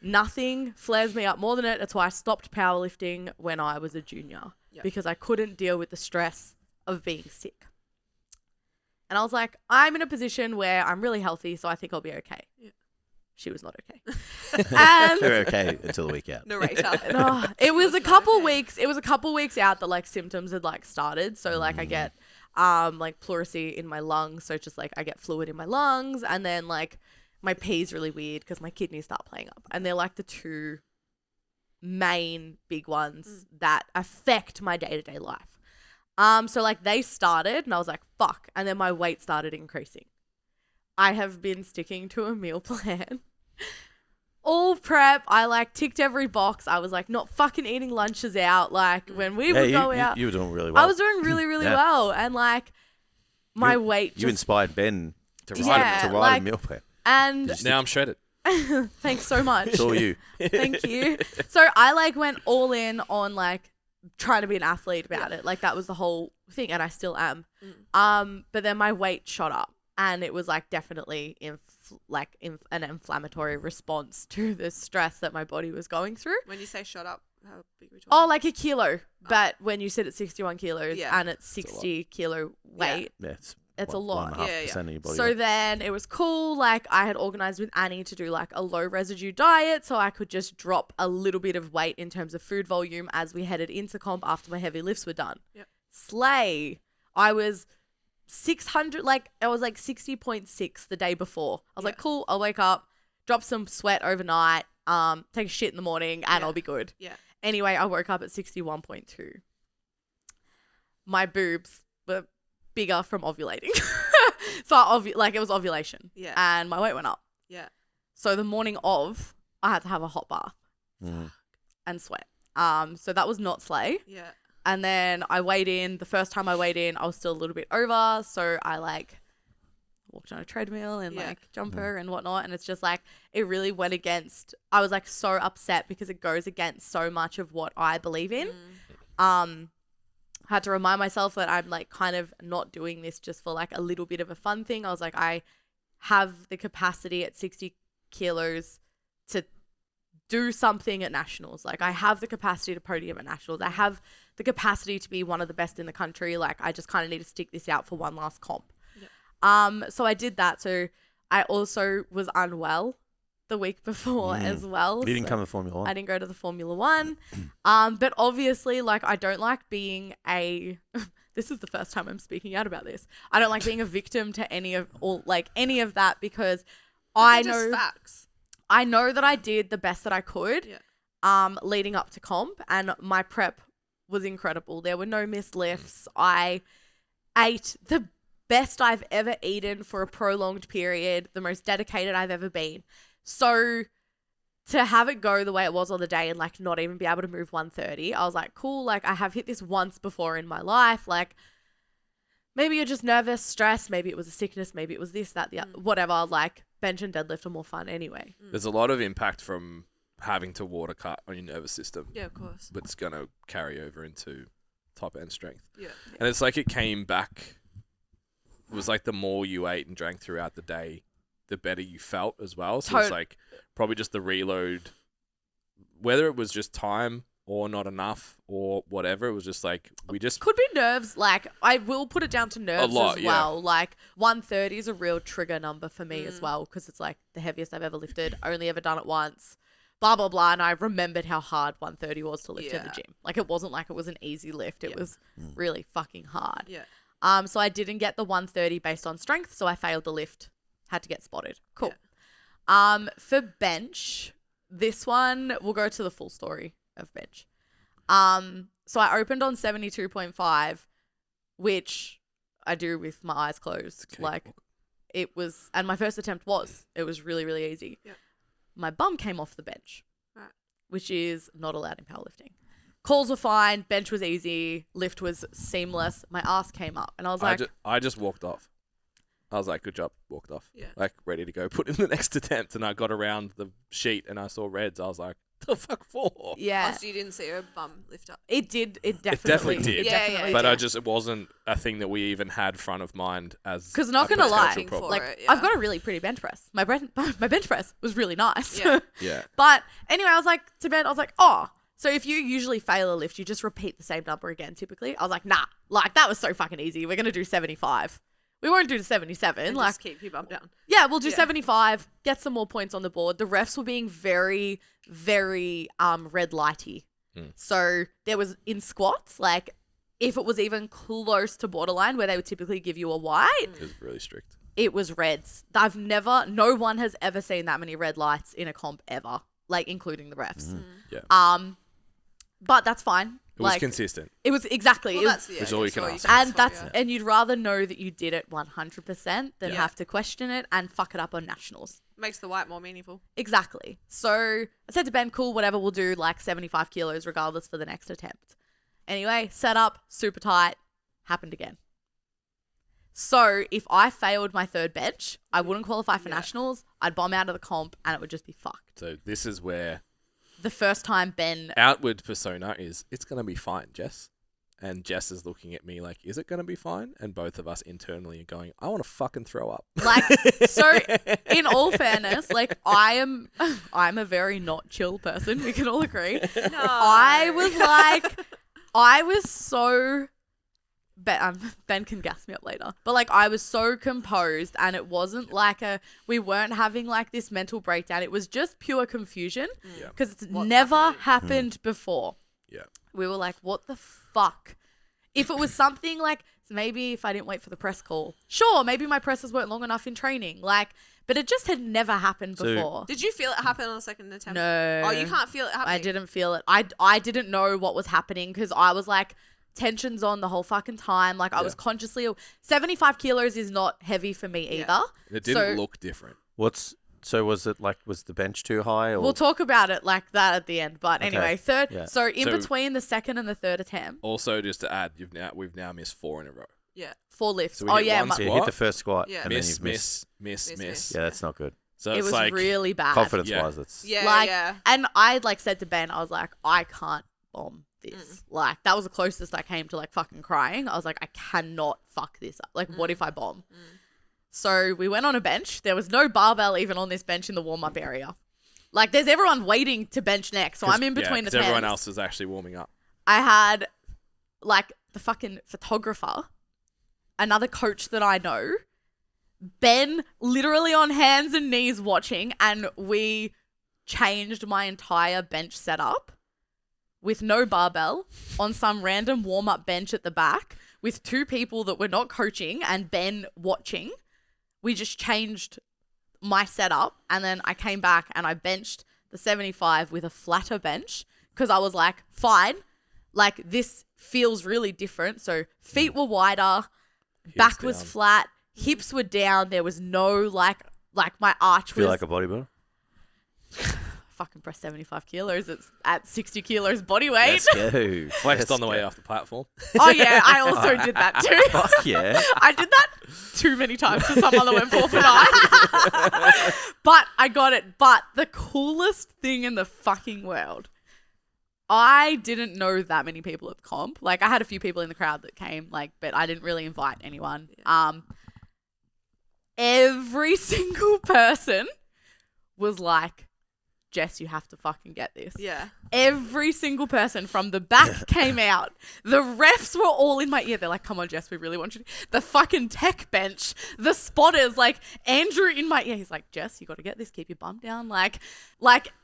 Nothing flares me up more than it. That's why I stopped powerlifting when I was a junior because I couldn't deal with the stress of being sick. And I was like, I'm in a position where I'm really healthy, so I think I'll be okay. Yeah. She was not okay. And They're okay until the week out. Narrator. it was a not couple okay. weeks. It was a couple weeks out that like symptoms had like started. So like I get like pleurisy in my lungs. So just like I get fluid in my lungs, and then like my pee's really weird because my kidneys start playing up, and they're like the 2 main big ones that affect my day-to-day life. So like they started, and I was like, fuck, and then my weight started increasing. I have been sticking to a meal plan. All prep, I like ticked every box. I was like not fucking eating lunches out. Like when we would go out, You were doing really well. I was doing really, really well, and like my weight. You inspired Ben to write, Yeah, to write like- a meal plan. And Now I'm shredded. thanks so much. It's all you. Thank you. So I like went all in on like trying to be an athlete about it. Like that was the whole thing, and I still am. But then my weight shot up, and it was like definitely an inflammatory response to the stress that my body was going through. When you say shut up, how big are we talking? Oh, like a kilo. But when you sit at 61 kilos Yeah. and it's 60 kilo weight, Yeah, it's a lot. 1.5% of your body So weight. then it was cool. Like I had organized with Annie to do like a low residue diet, so I could just drop a little bit of weight in terms of food volume as we headed into comp after my heavy lifts were done. Yep. Slay. I was 600, like I was like 60.6 the day before. I was like, cool, I'll wake up, drop some sweat overnight, take a shit in the morning, and I'll be good. Yeah. Anyway, I woke up at 61.2. My boobs were bigger from ovulating. So it was ovulation. Yeah. And my weight went up. Yeah. So the morning of, I had to have a hot bath and sweat. So that was not slay. Yeah. And then I weighed in. The first time I weighed in, I was still a little bit over. So I like walked on a treadmill and like jumper and whatnot. And it's just like, it really went against, I was like so upset because it goes against so much of what I believe in. Had to remind myself that I'm like kind of not doing this just for like a little bit of a fun thing. I was like, I have the capacity at 60 kilos to do something at nationals. Like I have the capacity to podium at nationals. I have the capacity to be one of the best in the country. Like I just kind of need to stick this out for one last comp. So I did that. So I also was unwell the week before as well. You didn't so come to Formula One. I didn't go to the Formula One. But obviously, like, I don't like being a... This is the first time I'm speaking out about this. I don't like being a victim to any of that because They're just facts. I know that I did the best that I could Yeah. leading up to comp, and my prep was incredible. There were no missed lifts. I ate the best I've ever eaten for a prolonged period, the most dedicated I've ever been. So to have it go the way it was on the day and like not even be able to move 130, I was like, cool, like I have hit this once before in my life. Like maybe you're just nervous, stressed, maybe it was a sickness, maybe it was this, that, the other, whatever. Like bench and deadlift are more fun anyway. There's a lot of impact from having to water cut on your nervous system. Yeah, of course. But it's going to carry over into top end strength. Yeah. And it's like it came back. It was like the more you ate and drank throughout the day, the better you felt as well. So it's like probably just the reload, whether it was just time or not enough or whatever. It was just like we just could be nerves. Like I will put it down to nerves lot, as well. Like 130 is a real trigger number for me as well because it's like the heaviest I've ever lifted. Only ever done it once. Blah blah blah. And I remembered how hard 130 was to lift in the gym. Like it wasn't like it was an easy lift. It was really fucking hard. Yeah. So I didn't get the 130 based on strength, so I failed the lift. Had to get spotted. Cool. Yeah. For bench, this one we'll go to the full story of bench. So I opened on 72.5, which I do with my eyes closed. Okay. Like it was, and my first attempt it was really, really easy. Yeah. My bum came off the bench, Right. which is not allowed in powerlifting. Calls were fine. Bench was easy. Lift was seamless. My ass came up. And I was like... I just walked off. I was like, good job. Walked off. Yeah. Like, ready to go. Put in the next attempt. And I got around the sheet and I saw reds. I was like, the fuck for? Yeah. Oh, so you didn't see her bum lift up. It did. It definitely definitely did. It Yeah, definitely yeah, But did. it wasn't a thing that we even had front of mind as Because not a going to lie, potential problem. like, it, yeah. I've got a really pretty bench press. My bench press was really nice. Yeah. Yeah. But anyway, I was like, to Ben, I was like, oh, so if you usually fail a lift, you just repeat the same number again typically. I was like, nah, like that was so fucking easy. We're going to do 75. We won't do 77. And Like, just keep your bum down. yeah, we'll do Yeah. 75, get some more points on the board. The refs were being very, very red lighty. So there was in squats, like if it was even close to borderline where they would typically give you a white, It was really strict. it was reds. No one has ever seen that many red lights in a comp ever, like including the refs. Yeah. But that's fine. It was Like, consistent. It was exactly. Well, it that's was- yeah, It's all you can that's ask. and for, that's yeah. and you'd rather know that you did it 100% than Yeah. have to question it and fuck it up on nationals. Makes the white more meaningful. Exactly. So I said to Ben, cool, whatever, we'll do like 75 kilos regardless for the next attempt. Anyway, set up, super tight, happened again. So if I failed my third bench, I wouldn't qualify for Yeah. nationals. I'd bomb out of the comp and it would just be fucked. So this is where The first time Ben, outward persona is, it's going to be fine, Jess. And Jess is looking at me like, is it going to be fine? And both of us internally are going, I want to fucking throw up. like, so in all fairness, like I'm a very not chill person. We can all agree. No. I was so Ben can gas me up later, but like I was so composed and it wasn't like we weren't having like this mental breakdown. It was just pure confusion Yeah. because it's What's never happening? happened before. Yeah. We were like, what the fuck? If it was something like maybe if I didn't wait for the press call, sure, maybe my presses weren't long enough in training, like, but it just had never happened So- before. Did you feel it happen on the second attempt? No. Oh, you can't feel it happening. I didn't feel it. I didn't know what was happening because I was like tensions on the whole fucking time. Like I was consciously 75 kilos is not heavy for me Yeah. either. It didn't So- look different. Was the bench too high? Or? We'll talk about it like that at the end. But Okay. anyway, third. Yeah. So in So- between the second and the third attempt, Also, just to add, we've now missed 4 in a row. Yeah. 4 lifts. So we Oh hit yeah, one my- So you hit Squat? the first squat Yeah. and then Miss, you've missed. Miss. Yeah, that's not good. So it it's was like, really bad. Confidence-wise, it's... Yeah. Like, yeah. and I like said to Ben, I was like, I can't bomb this. Like that was the closest I came to like fucking crying. I was like, I cannot fuck this up. Like, what if I bomb? So we went on a bench. There was no barbell even on this bench in the warm-up area. Like, there's everyone waiting to bench next. So I'm in between the 'cause everyone tens. else is actually warming up. I had like the fucking photographer, another coach that I know, Ben literally on hands and knees watching, and we changed my entire bench setup with no barbell on some random warm-up bench at the back with 2 people that were not coaching and Ben watching. We just changed my setup, and then I came back and I benched the 75 with a flatter bench because I was like, fine, like this feels really different. So feet were wider, back was down. flat, hips were down. There was no like my arch Feel was like a bodybuilder? fucking press 75 kilos. It's at 60 kilos body weight. Let's go. Flexed on the way off the platform. Oh yeah, I also did that too. Fuck yeah. I did that too many times for someone that went 4 for 9. But I got it. But the coolest thing in the fucking world, I didn't know that many people at the comp. Like I had a few people in the crowd that came, like, but I didn't really invite anyone. Every single person was like, Jess, you have to fucking get this. Yeah. Every single person from the back came out. The refs were all in my ear. They're like, come on, Jess, we really want you to. The fucking tech bench, the spotters, like Andrew in my ear. He's like, Jess, you got to get this. Keep your bum down. Like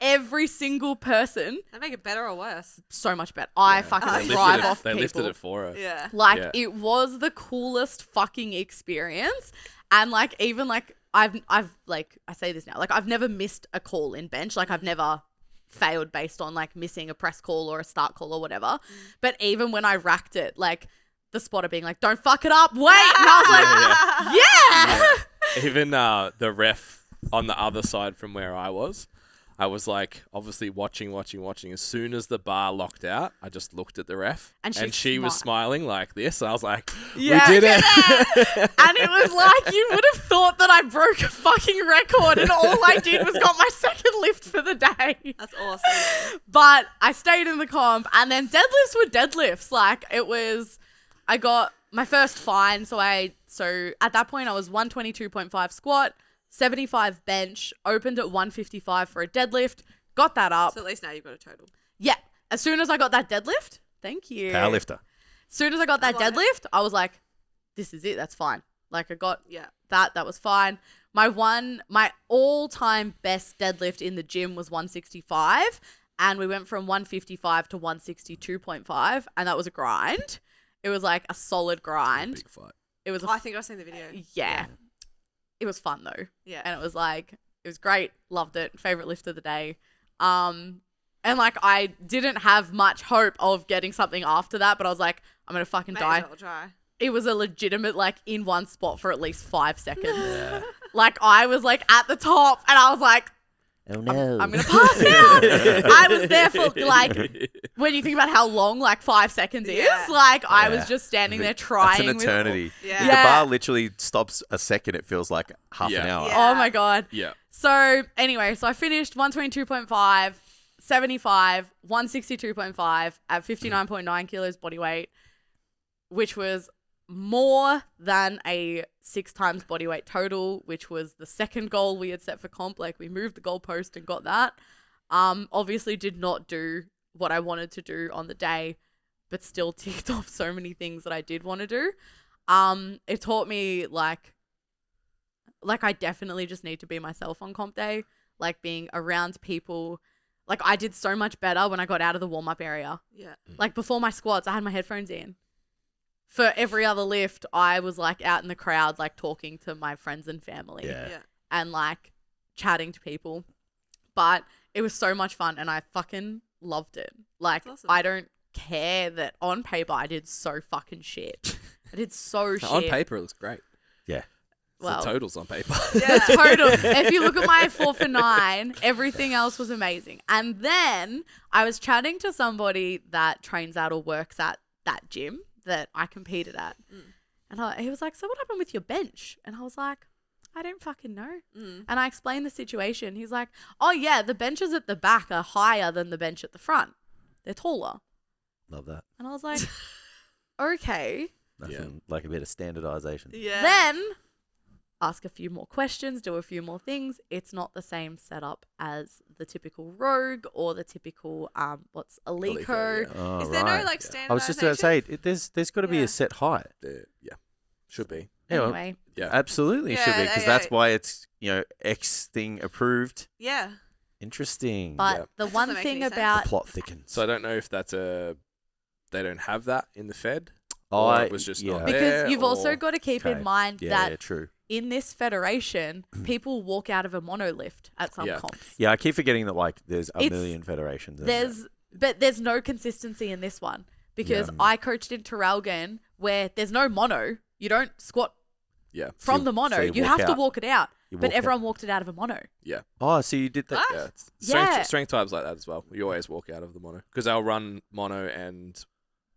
every single person. That make it better or worse? So much better. I fucking They thrive lifted it- off They people. lifted it for her. Yeah. Like Yeah. it was the coolest fucking experience. And like even like I've like I say this now, like I've never missed a call in bench. Like I've never failed based on like missing a press call or a start call or whatever. But even when I racked it, like the spotter being like, don't fuck it up, wait. And I was like, yeah. Even the ref on the other side from where I was like obviously watching. As soon as the bar locked out, I just looked at the ref And she was smiling like this. I was like, Yeah, we did it. And it was like, you would have thought that I broke a fucking record and all I did was got my second lift for the day. That's awesome. But I stayed in the comp, and then deadlifts were deadlifts. Like I got my first fine. So at that point I was 122.5 squat, 75 bench, opened at 155 for a deadlift, got that up. So at least now you've got a total. Yeah. As soon as I got that deadlift, thank you. Powerlifter. As soon as I got that I love it. deadlift, I was like, this is it. That's fine. Like I got Yeah. that was fine. My all-time best deadlift in the gym was 165, and we went from 155 to 162.5, and that was a grind. It was like a solid grind. Big fight. It was Oh, I think I've seen the video. yeah. It was fun though. Yeah. And it was great. Loved it. Favorite lift of the day. And like I didn't have much hope of getting something after that, but I was like, I'm gonna fucking May die. as well try. It was a legitimate like in one spot for at least 5 seconds. Like I was like at the top, and I was like, Oh no. I'm gonna pass out. I was there for like, when you think about how long like 5 seconds Yeah. is, like I Yeah. was just standing there trying. That's an with- eternity. Yeah. If Yeah. the bar literally stops a second, it feels like half an Yeah. hour. Yeah. Oh my God. Yeah. So anyway, so I finished 122.5, 75, 162.5 at 59.9 kilos body weight, which was more than a 6 times body weight total, which was the second goal we had set for comp. Like we moved the goalpost and got that. Obviously did not do what I wanted to do on the day, but still ticked off so many things that I did want to do. It taught me like I definitely just need to be myself on comp day, like being around people. Like I did so much better when I got out of the warm-up area. Yeah. Like before my squats, I had my headphones in. For every other lift, I was like out in the crowd, like talking to my friends and family Yeah. Yeah. and like chatting to people. But it was so much fun and I fucking loved it. Like That's awesome. I don't care that on paper I did so fucking shit. I did so shit. On paper, it looks great. Yeah. Well, The totals on paper. Yeah. total. If you look at my 4 for 9, everything else was amazing. And then I was chatting to somebody that trains out or works at that gym that I competed at. And he was like, so what happened with your bench? And I was like, I don't fucking know. And I explained the situation. He's like, oh yeah, the benches at the back are higher than the bench at the front. They're taller. Love that. And I was like, okay. Nothing like a bit of standardization. Yeah. Then ask a few more questions, do a few more things. It's not the same setup as the typical Rogue or the typical what's Alico. Alico, yeah. Oh, Is there right. no like I standardization? was just about to say, there's got to be Yeah. a set height. Yeah. Should be. Yeah, well, Anyway, Yeah. absolutely should be, Yeah, because yeah. that's why it's, X thing approved. Yeah. Interesting. but Yeah. the That one doesn't make thing any sense. The about plot thickens. So I don't know if that's they don't have that in the Fed, or it was just not because there, you've also or- got to keep Okay. in mind yeah, that yeah, true. in this federation, people walk out of a monolift at some Yeah. comps. Yeah, I keep forgetting that there's a It's- million federations. But there's no consistency in this one because Yeah. I coached in Traralgon where there's no mono. You don't squat Yeah. from you- the mono. so you you have walk to out. walk it out. You But walk out. everyone walked it out of a mono. Oh, so you did that? What? Yeah. It's Yeah. Strength types like that as well. You always walk out of the mono because they'll run mono and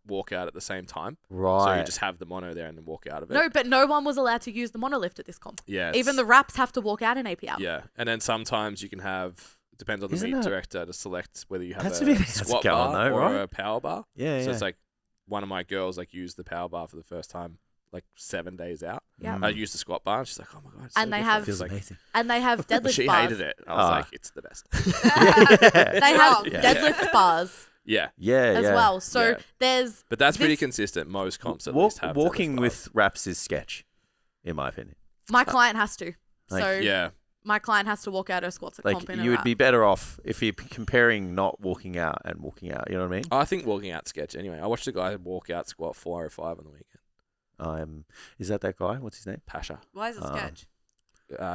walk out at the same time. Right. So you just have the mono there and then walk out of it. No, but no one was allowed to use the monolift at this comp. Yeah. Even it's- the wraps have to walk out in APL. Yeah, and then sometimes you can have. It depends on the Isn't meet that- director to select whether you have That's a a bit- that's squat going bar though, or right? a power bar. yeah, So yeah. it's like one of my girls used the power bar for the first time 7 days out. Yeah. Mm. I used the squat bar and she's like, oh my god. It's And so they different. have- feels Like, amazing. And they have deadlift she bars. hated it. I was Ah. like, it's the best. yeah. They have Wrong. Yeah. deadlift bars Yeah, Yeah, as yeah. well. So Yeah. there's but that's pretty This- consistent. Most comps at Walk- least have walking deadlift with wraps is sketch, in my opinion. my client has to. Like- So bars. Yeah, my client has to walk out her squats at Like, comp in a you would wrap. be better off if you're comparing not walking out and walking out. You know what I mean? I think walking out sketch anyway. I watched a guy walk out squat 405 on the weekend. Is that guy? What's his name? Pasha, Why is it sketch?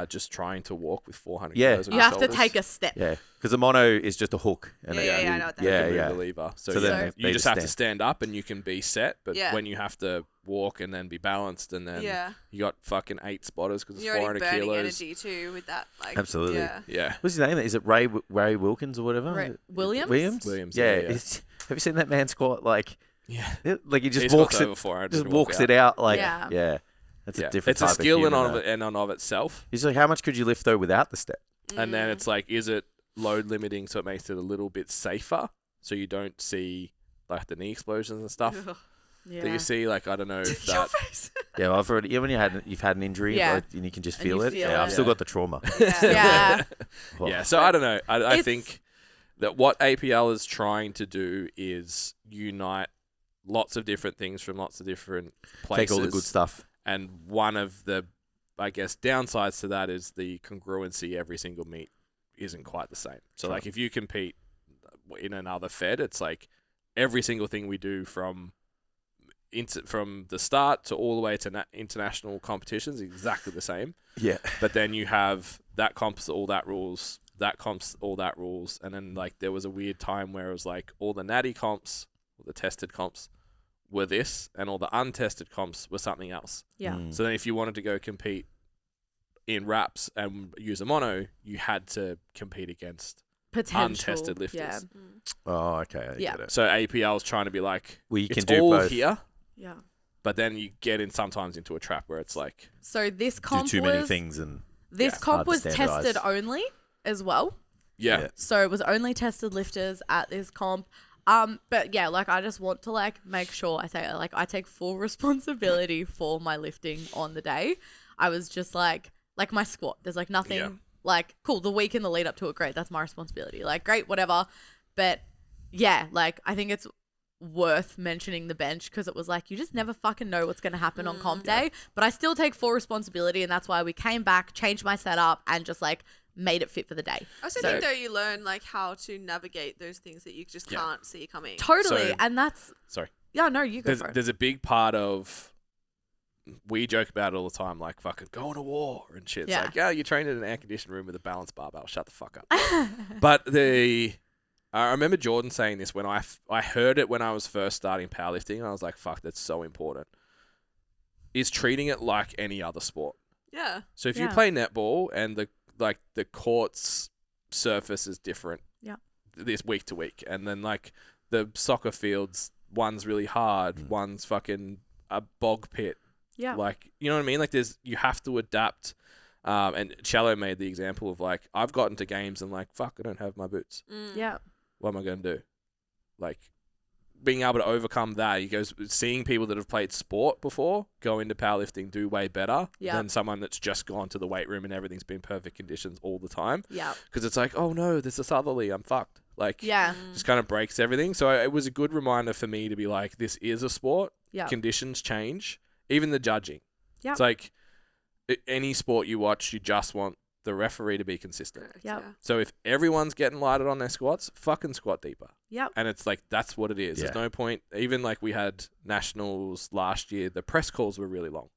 just trying to walk with 400 Yeah. kilos on You his have to shoulders. take a step. Yeah, because the mono is just a hook. And Yeah, it- yeah, I know what that yeah, You can yeah. move the lever. So, So yeah, then you they just just have to stand up and you can be set. But Yeah. when you have to walk and then be balanced and then Yeah. you got fucking 8 spotters because it's You're already 400 burning kilos. energy too with that. Like, Absolutely. Yeah. Yeah. What's his name? Is it Ray Wilkins or whatever? Williams? Williams. yeah, Yeah. yeah. Have you seen that man squat? Like Yeah. he just He's walks got it, over 400 just to walk walks out. it out. Like Yeah. That's Yeah. a different. It's a type skill of in human, of, though. in and of itself. He's like, how much could you lift though without the step? And then Mm. it's like, is it load limiting so it makes it a little bit safer so you don't see like the knee explosions and stuff Yeah. that you see? Like, I don't know if Your that. face. Yeah, well, I've already. Even when you've had an injury, Yeah. like, and you can just And feel you it. feel Yeah, I've it. still Yeah. got the trauma. Yeah. Yeah. Well, Yeah, so I don't know. I It's- think that what APL is trying to do is unite lots of different things from lots of different places. Take all the good stuff. And one of the, I guess, downsides to that is the congruency every single meet isn't quite the same. So, Sure. like, if you compete in another Fed, it's like every single thing we do from the start to all the way to international competitions is exactly the same. Yeah. But then you have that comps all that rules, that comps all that rules, and then like there was a weird time where it was like all the natty comps, or the tested comps, were this, and all the untested comps were something else. Yeah. Mm. So then if you wanted to go compete in wraps and use a mono, you had to compete against Potential. untested lifters. Yeah. Oh, okay. I Yeah. get it. So APL is trying to be like, Well, you it's can do all both. here, Yeah. but then you get in sometimes into a trap where it's like, So this Do comp too many was things and this Yeah. comp Hard to was standardise. tested only as well. yeah. So it was only tested lifters at this comp. But yeah, like I just want to like make sure I take full responsibility for my lifting on the day. I was just like my squat. There's like nothing Yeah. like cool. The week in the lead up to it, great. That's my responsibility. Like great, whatever. But yeah, like I think it's worth mentioning the bench because it was like you just never fucking know what's going to happen on comp day. But I still take full responsibility, and that's why we came back, changed my setup, and just like made it fit for the day. I also So- think though you learn like how to navigate those things that you just Yeah. can't see coming. Totally, So- and that's Sorry. yeah. No, you go for it. There's a big part of, we joke about it all the time, like fucking going to war and shit. It's Yeah. like, yeah, you trained in an air conditioned room with a balanced barbell. Shut the fuck up. But I remember Jordan saying this when I heard it when I was first starting powerlifting, and I was like, fuck, that's so important. Is treating it like any other sport. Yeah. So if you Yeah. play netball and the court's surface is different, Yeah. this week to week, and then like the soccer fields, one's really hard, one's fucking a bog pit. Yeah. Like, you know what I mean? Like you have to adapt. And Shallow made the example of like, I've gotten to games and like, fuck, I don't have my boots. Mm. Yeah. What am I going to do? Like, being able to overcome that, he goes, seeing people that have played sport before go into powerlifting do way better Yeah. than someone that's just gone to the weight room and everything's been perfect conditions all the time. Yeah. Because it's like, oh no, there's a southerly, I'm fucked. Like, Yeah. just kind of breaks everything. So it was a good reminder for me to be like, this is a sport. Yeah. Conditions change. Even the judging. Yep. It's like any sport you watch, you just want the referee to be consistent. Correct, Yep. yeah. So if everyone's getting lighted on their squats, fucking squat deeper. Yep. And it's like, that's what it is. Yeah. There's no point. Even like we had nationals last year, the press calls were really long.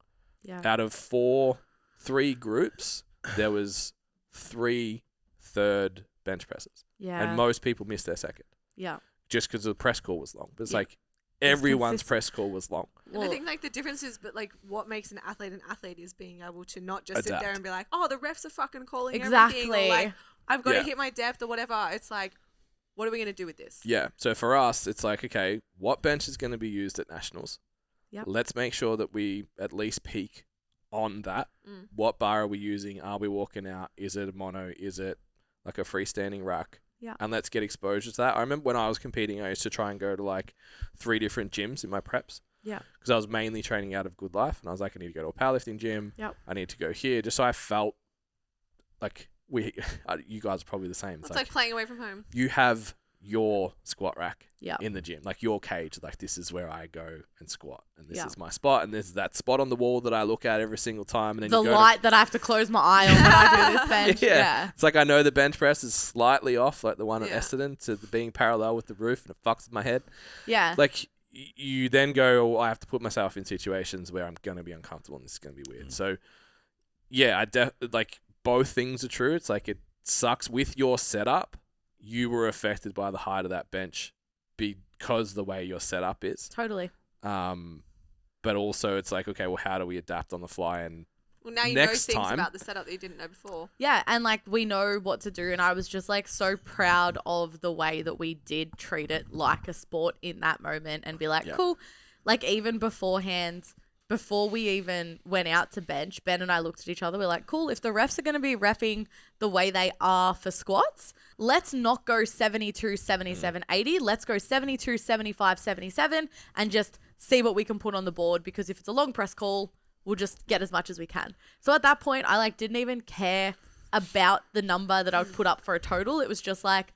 Yeah. Out of 3 groups, there was 3 third bench presses. Yeah. And most people missed their second yeah. just because the press call was long. But it's Yeah. like everyone's consistent. press call was long. And I think like the difference is, but like what makes an athlete is being able to not just sit Adapt. there and be like, oh, the refs are fucking calling Exactly. everything, or like I've got Yeah. to hit my depth or whatever. It's like, what are we gonna do with this? Yeah. So for us, it's like, okay, what bench is going to be used at nationals? Yep. Let's make sure that we at least peak on that. Mm. What bar are we using? Are we walking out? Is it a mono? Is it like a freestanding rack? Yeah. And let's get exposure to that. I remember when I was competing, I used to try and go to like 3 different gyms in my preps. Yeah. Because I was mainly training out of Good Life, and I was like, I need to go to a powerlifting gym. Yep. I need to go here, just so I felt like you guys are probably the same. It's like playing away from home. you have your squat rack Yeah. in the gym, like your cage. Like, this is where I go and squat, and this Yeah. is my spot, and this is that spot on the wall that I look at every single time. And then The you go light that I have to close my eye on when I do this bench. Yeah. Yeah. It's like I know the bench press is slightly off, like the one at Yeah. Essendon, to being parallel with the roof, and it fucks with my head. Yeah. Like, you then go, oh, I have to put myself in situations where I'm going to be uncomfortable and this is going to be weird. So, yeah, like both things are true. It's like it sucks with your setup. You were affected by the height of that bench because the way your setup is. Totally. But also it's like, okay, well, how do we adapt on the fly? And Well, now you Next know things time- about the setup that you didn't know before. Yeah, and like we know what to do, and I was just like so proud of the way that we did treat it like a sport in that moment and be like, Yeah. cool. Like even beforehand, before we even went out to bench, Ben and I looked at each other. We're like, cool, if the refs are going to be reffing the way they are for squats, let's not go 72, 77, 80. Let's go 72, 75, 77 and just see what we can put on the board, because if it's a long press call, we'll just get as much as we can. So at that point, I like didn't even care about the number that I would put up for a total. It was just like,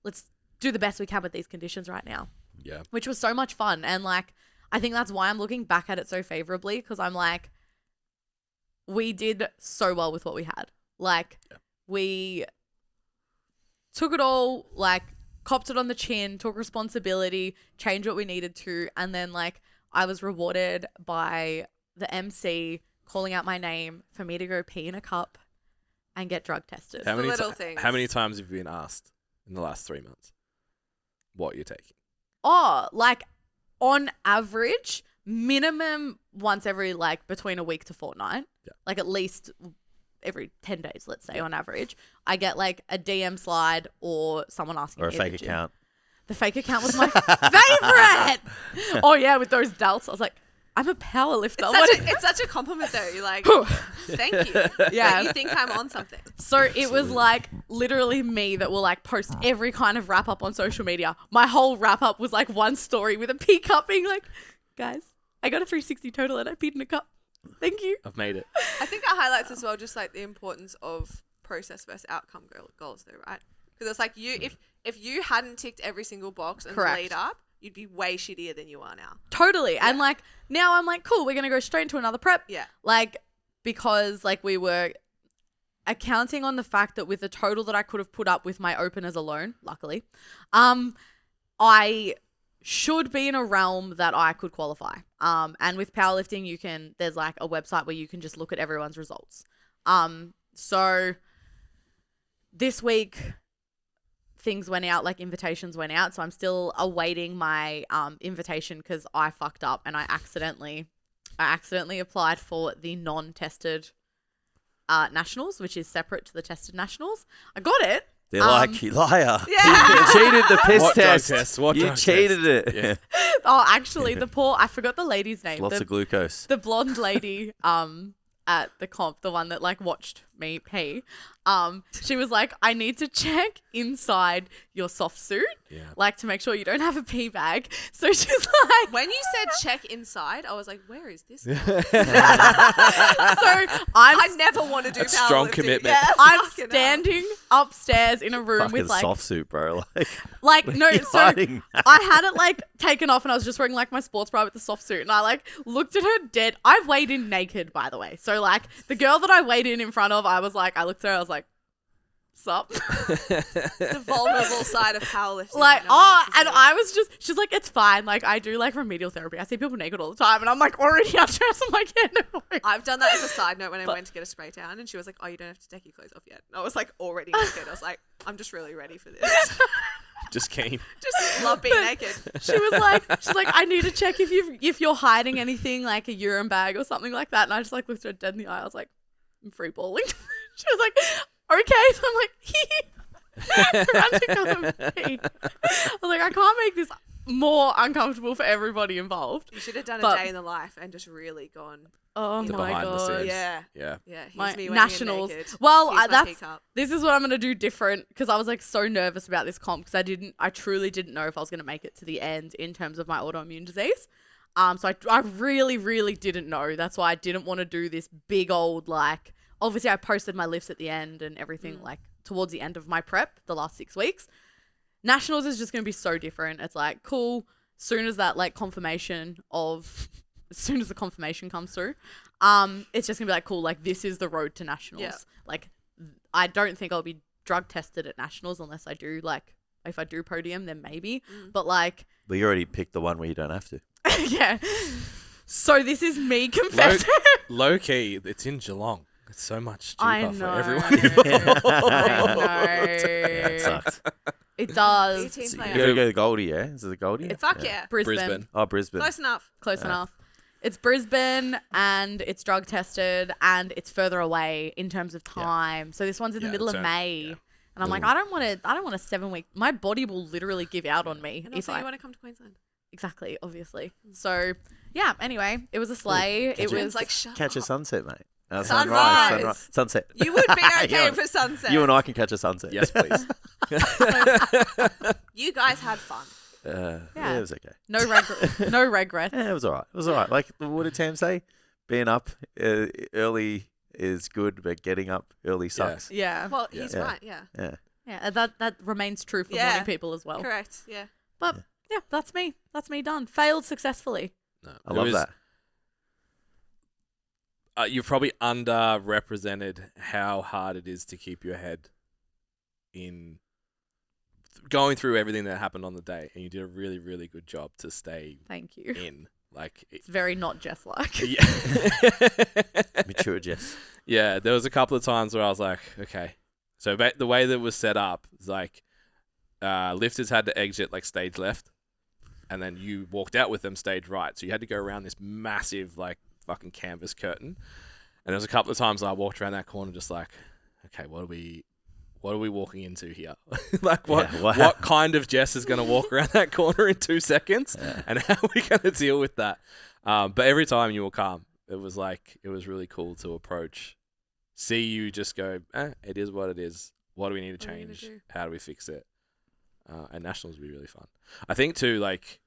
let's do the best we can with these conditions right now, yeah, which was so much fun. And like, I think that's why I'm looking back at it so favorably, because I'm like, we did so well with what we had. Like, we took it all, like, copped it on the chin, took responsibility, changed what we needed to, and then like I was rewarded by the MC calling out my name for me to go pee in a cup and get drug tested. How many, little things. how many times have you been asked in the last 3 months what you're taking? Oh, like on average, minimum once every like between a week to fortnight. Yeah. Like at least every 10 days, let's say, on average, I get like a DM slide or someone asking Or a me at the fake gym. account. The fake account was my favorite. Oh yeah, with those delts, I was like, I'm a power lifter. It's such a compliment though. You're like, thank you. Yeah. Like, you think I'm on something. So it was like literally me that will like post every kind of wrap up on social media. My whole wrap up was like one story with a pee cup being like, guys, I got a 360 total and I peed in a cup. Thank you. I've made it. I think it highlights as well just like the importance of process versus outcome goals though, right? Because it's like if you hadn't ticked every single box and Correct. lead up, you'd be way shittier than you are now. Totally. And like now I'm like, cool, we're going to go straight into another prep. Yeah. Like, because like we were accounting on the fact that with the total that I could have put up with my openers alone, luckily, I should be in a realm that I could qualify. And with powerlifting, there's like a website where you can just look at everyone's results. So this week things went out, like invitations went out. So I'm still awaiting my invitation because I fucked up and I accidentally applied for the non-tested nationals, which is separate to the tested nationals. I got it. They're like, you liar. Yeah. You cheated the piss What drug test. test? What you drug cheated test? it. Yeah. Oh, actually, I forgot the lady's name. Lots of glucose. The blonde lady at the comp, the one that like watched me pee, she was like, I need to check inside your soft suit, Yeah. like to make sure you don't have a pee bag. So she's like, When you said check inside, I was like, where is this? going? so I never want to do That's strong powerlifting. commitment. Yeah, I'm fucking hell. standing upstairs in a room Fucking with like, soft suit, bro. no, you're so hiding that. I had it like taken off and I was just wearing like my sports bra with the soft suit and I like looked at her dead. I weighed in naked, by the way. So like the girl that I weighed in front of, I was like, I looked at her, I was like, sup? The vulnerable side of powerlifting. Like, no one wants to and see. I was just, she's like, it's fine. Like, I do like remedial therapy. I see people naked all the time, and I'm like already undressed. I'm like, yeah, no way. I've done that as a side note when I went to get a spray tan, and she was like, "Oh, you don't have to take your clothes off yet." And I was like, already naked. I was like, "I'm just really ready for this. Just keen. Just love being naked." She was like, she's like, I need to check if you're hiding anything, like a urine bag or something like that. And I just like looked her dead in the eye. I was like, I'm free balling. She was like, okay. So I'm like, ran to go and pee. I was like, I can't make this more uncomfortable for everybody involved. You should have done But- a day in the life and just really gone. Oh The my behind the god. scenes. Yeah, Yeah. yeah. Here's My me weighing in nationals. naked. Well, Here's my that's pee cup. this is what I'm gonna do different because I was like so nervous about this comp because I truly didn't know if I was gonna make it to the end in terms of my autoimmune disease. So I really, really didn't know. That's why I didn't want to do this big old like. Obviously, I posted my lifts at the end and everything like towards the end of my prep, the last 6 weeks. Nationals is just gonna be so different. It's like cool. Soon as that like confirmation of, as soon as the confirmation comes through, it's just gonna be like cool. Like this is the road to nationals. Yeah. Like I don't think I'll be drug tested at nationals unless I do like if I do podium then maybe. But like But you already picked the one where you don't have to. yeah. So this is me confessing. Low key, it's in Geelong. It's so much I cheaper know. for everyone I involved. That know. sucks. It Are you does. team You player? gotta go to Goldie, yeah? Is it the Goldie? Fuck yeah. Brisbane. Oh, Brisbane. Close enough. Close enough. It's Brisbane and it's drug tested and it's further away in terms of time. So this one's in the Yeah, middle of it's May. yeah. And I'm like, I don't want a 7 week. My body will literally give out on me And if also, I you want to come to Queensland. exactly, obviously. So yeah. Anyway, it was a sleigh. Catch It it. was Like, shut Catch a up. sunset, mate. Sunrise. Sunset. You would be okay You- for sunset. You and I can catch a sunset. Yes, please. You guys had fun. Yeah, it was okay. no regret. No regrets. Yeah, it was all right. It was all right. Like, what did Tam say? Being up early is good, but getting up early sucks. Yeah. Well, Yeah. he's Yeah. right. Yeah. Yeah. Yeah. That remains true for Yeah. morning people as well. Correct. Yeah. But yeah, that's me. That's me done. Failed successfully. No, I it love was- that. You've probably underrepresented how hard it is to keep your head in going through everything that happened on the day, and you did a really, really good job to stay Thank you. in. Like, It's very not Jess like. yeah. Mature Jess. Yeah, there was a couple of times where I was like, okay. So the way that it was set up is like lifters had to exit like stage left, and then you walked out with them stage right. So you had to go around this massive like fucking canvas curtain. And there was a couple of times I walked around that corner just like, okay, what are we walking into here? Like what Yeah, wow. what kind of Jess is going to walk around that corner in 2 seconds? Yeah. And how are we going to deal with that? But every time you were calm, it was really cool to approach, see you just go, it is what it is. What do we need to What are we gonna change? do? How do we fix it? And nationals would be really fun. I think too, like,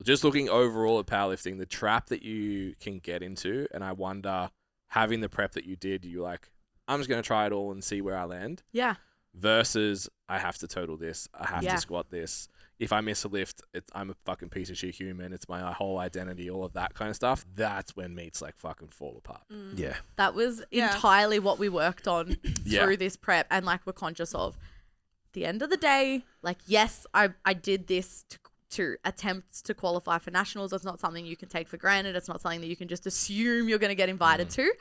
just looking overall at powerlifting, the trap that you can get into, and I wonder, having the prep that you did, you like, I'm just going to try it all and see where I land, Yeah. versus I have to total this, I have Yeah. to squat this. If I miss a lift, I'm a fucking piece of shit human. It's my whole identity, all of that kind of stuff. That's when meats like fucking fall apart. Yeah. That was Yeah. entirely what we worked on Yeah. through this prep and like we're conscious of. At the end of the day, like yes, I did this to attempt to qualify for nationals. It's not something you can take for granted. It's not something that you can just assume you're going to get invited to.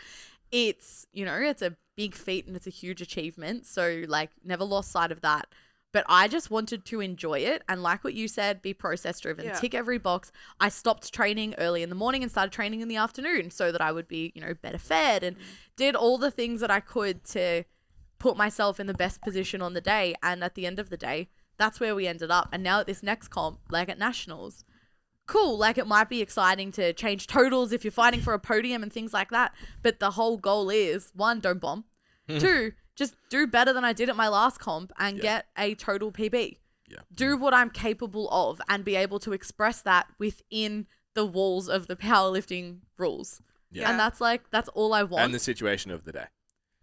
It's, it's a big feat and it's a huge achievement. So like never lost sight of that. But I just wanted to enjoy it. And like what you said, be process driven, Yeah. tick every box. I stopped training early in the morning and started training in the afternoon so that I would be, better fed and did all the things that I could to put myself in the best position on the day. And at the end of the day, that's where we ended up. And now at this next comp, like at nationals, cool. Like it might be exciting to change totals if you're fighting for a podium and things like that. But the whole goal is 1, don't bomb. 2, just do better than I did at my last comp and get a total PB. Yeah. Do what I'm capable of and be able to express that within the walls of the powerlifting rules. Yeah. And that's all I want. And the situation of the day.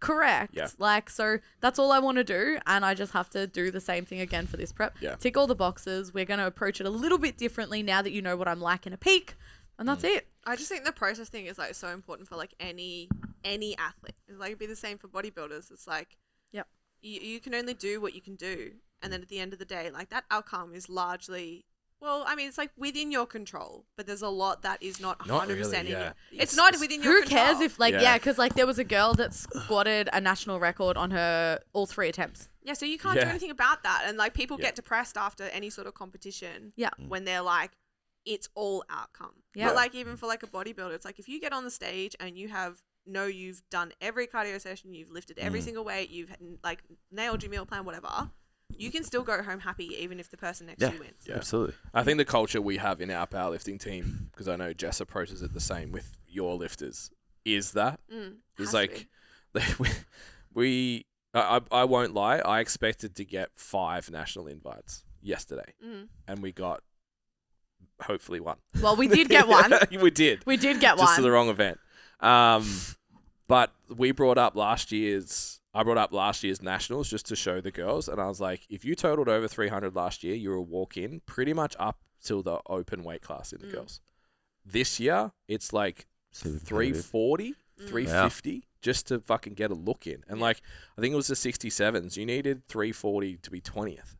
Correct. Yeah. So that's all I want to do. And I just have to do the same thing again for this prep. Yeah. Tick all the boxes. We're going to approach it a little bit differently now that you know what I'm like in a peak. And that's it. I just think the process thing is like so important for like any athlete. It's like it'd be the same for bodybuilders. It's like, Yep. you can only do what you can do, and then at the end of the day, like that outcome is largely, well, I mean, it's like within your control, but there's a lot that is not 100% Not really, in yeah. your. It's not within your Who control. cares if like, Yeah. because like there was a girl that squatted a national record on her all 3 attempts. Yeah, so you can't do Yeah. anything about that, and like people Yeah. get depressed after any sort of competition. Yeah. When they're like, it's all outcome. Yeah. But like even for like a bodybuilder, it's like if you get on the stage and you've done every cardio session, you've lifted every single weight, you've like nailed your meal plan, whatever, you can still go home happy even if the person next to you wins. Yeah. Absolutely. I think the culture we have in our powerlifting team, because I know Jess approaches it the same with your lifters, is that. It's Has to like, be. I won't lie, I expected to get 5 national invites yesterday, and we got hopefully 1. Well, we did get one. We did. We did get Just to one. the wrong event. But I brought up last year's nationals just to show the girls, and I was like, if you totaled over 300 last year, you were a walk-in pretty much up till the open weight class in the girls. This year, it's like 340, 350 just to fucking get a look in. And like, I think it was the 67s. You needed 340 to be 20th.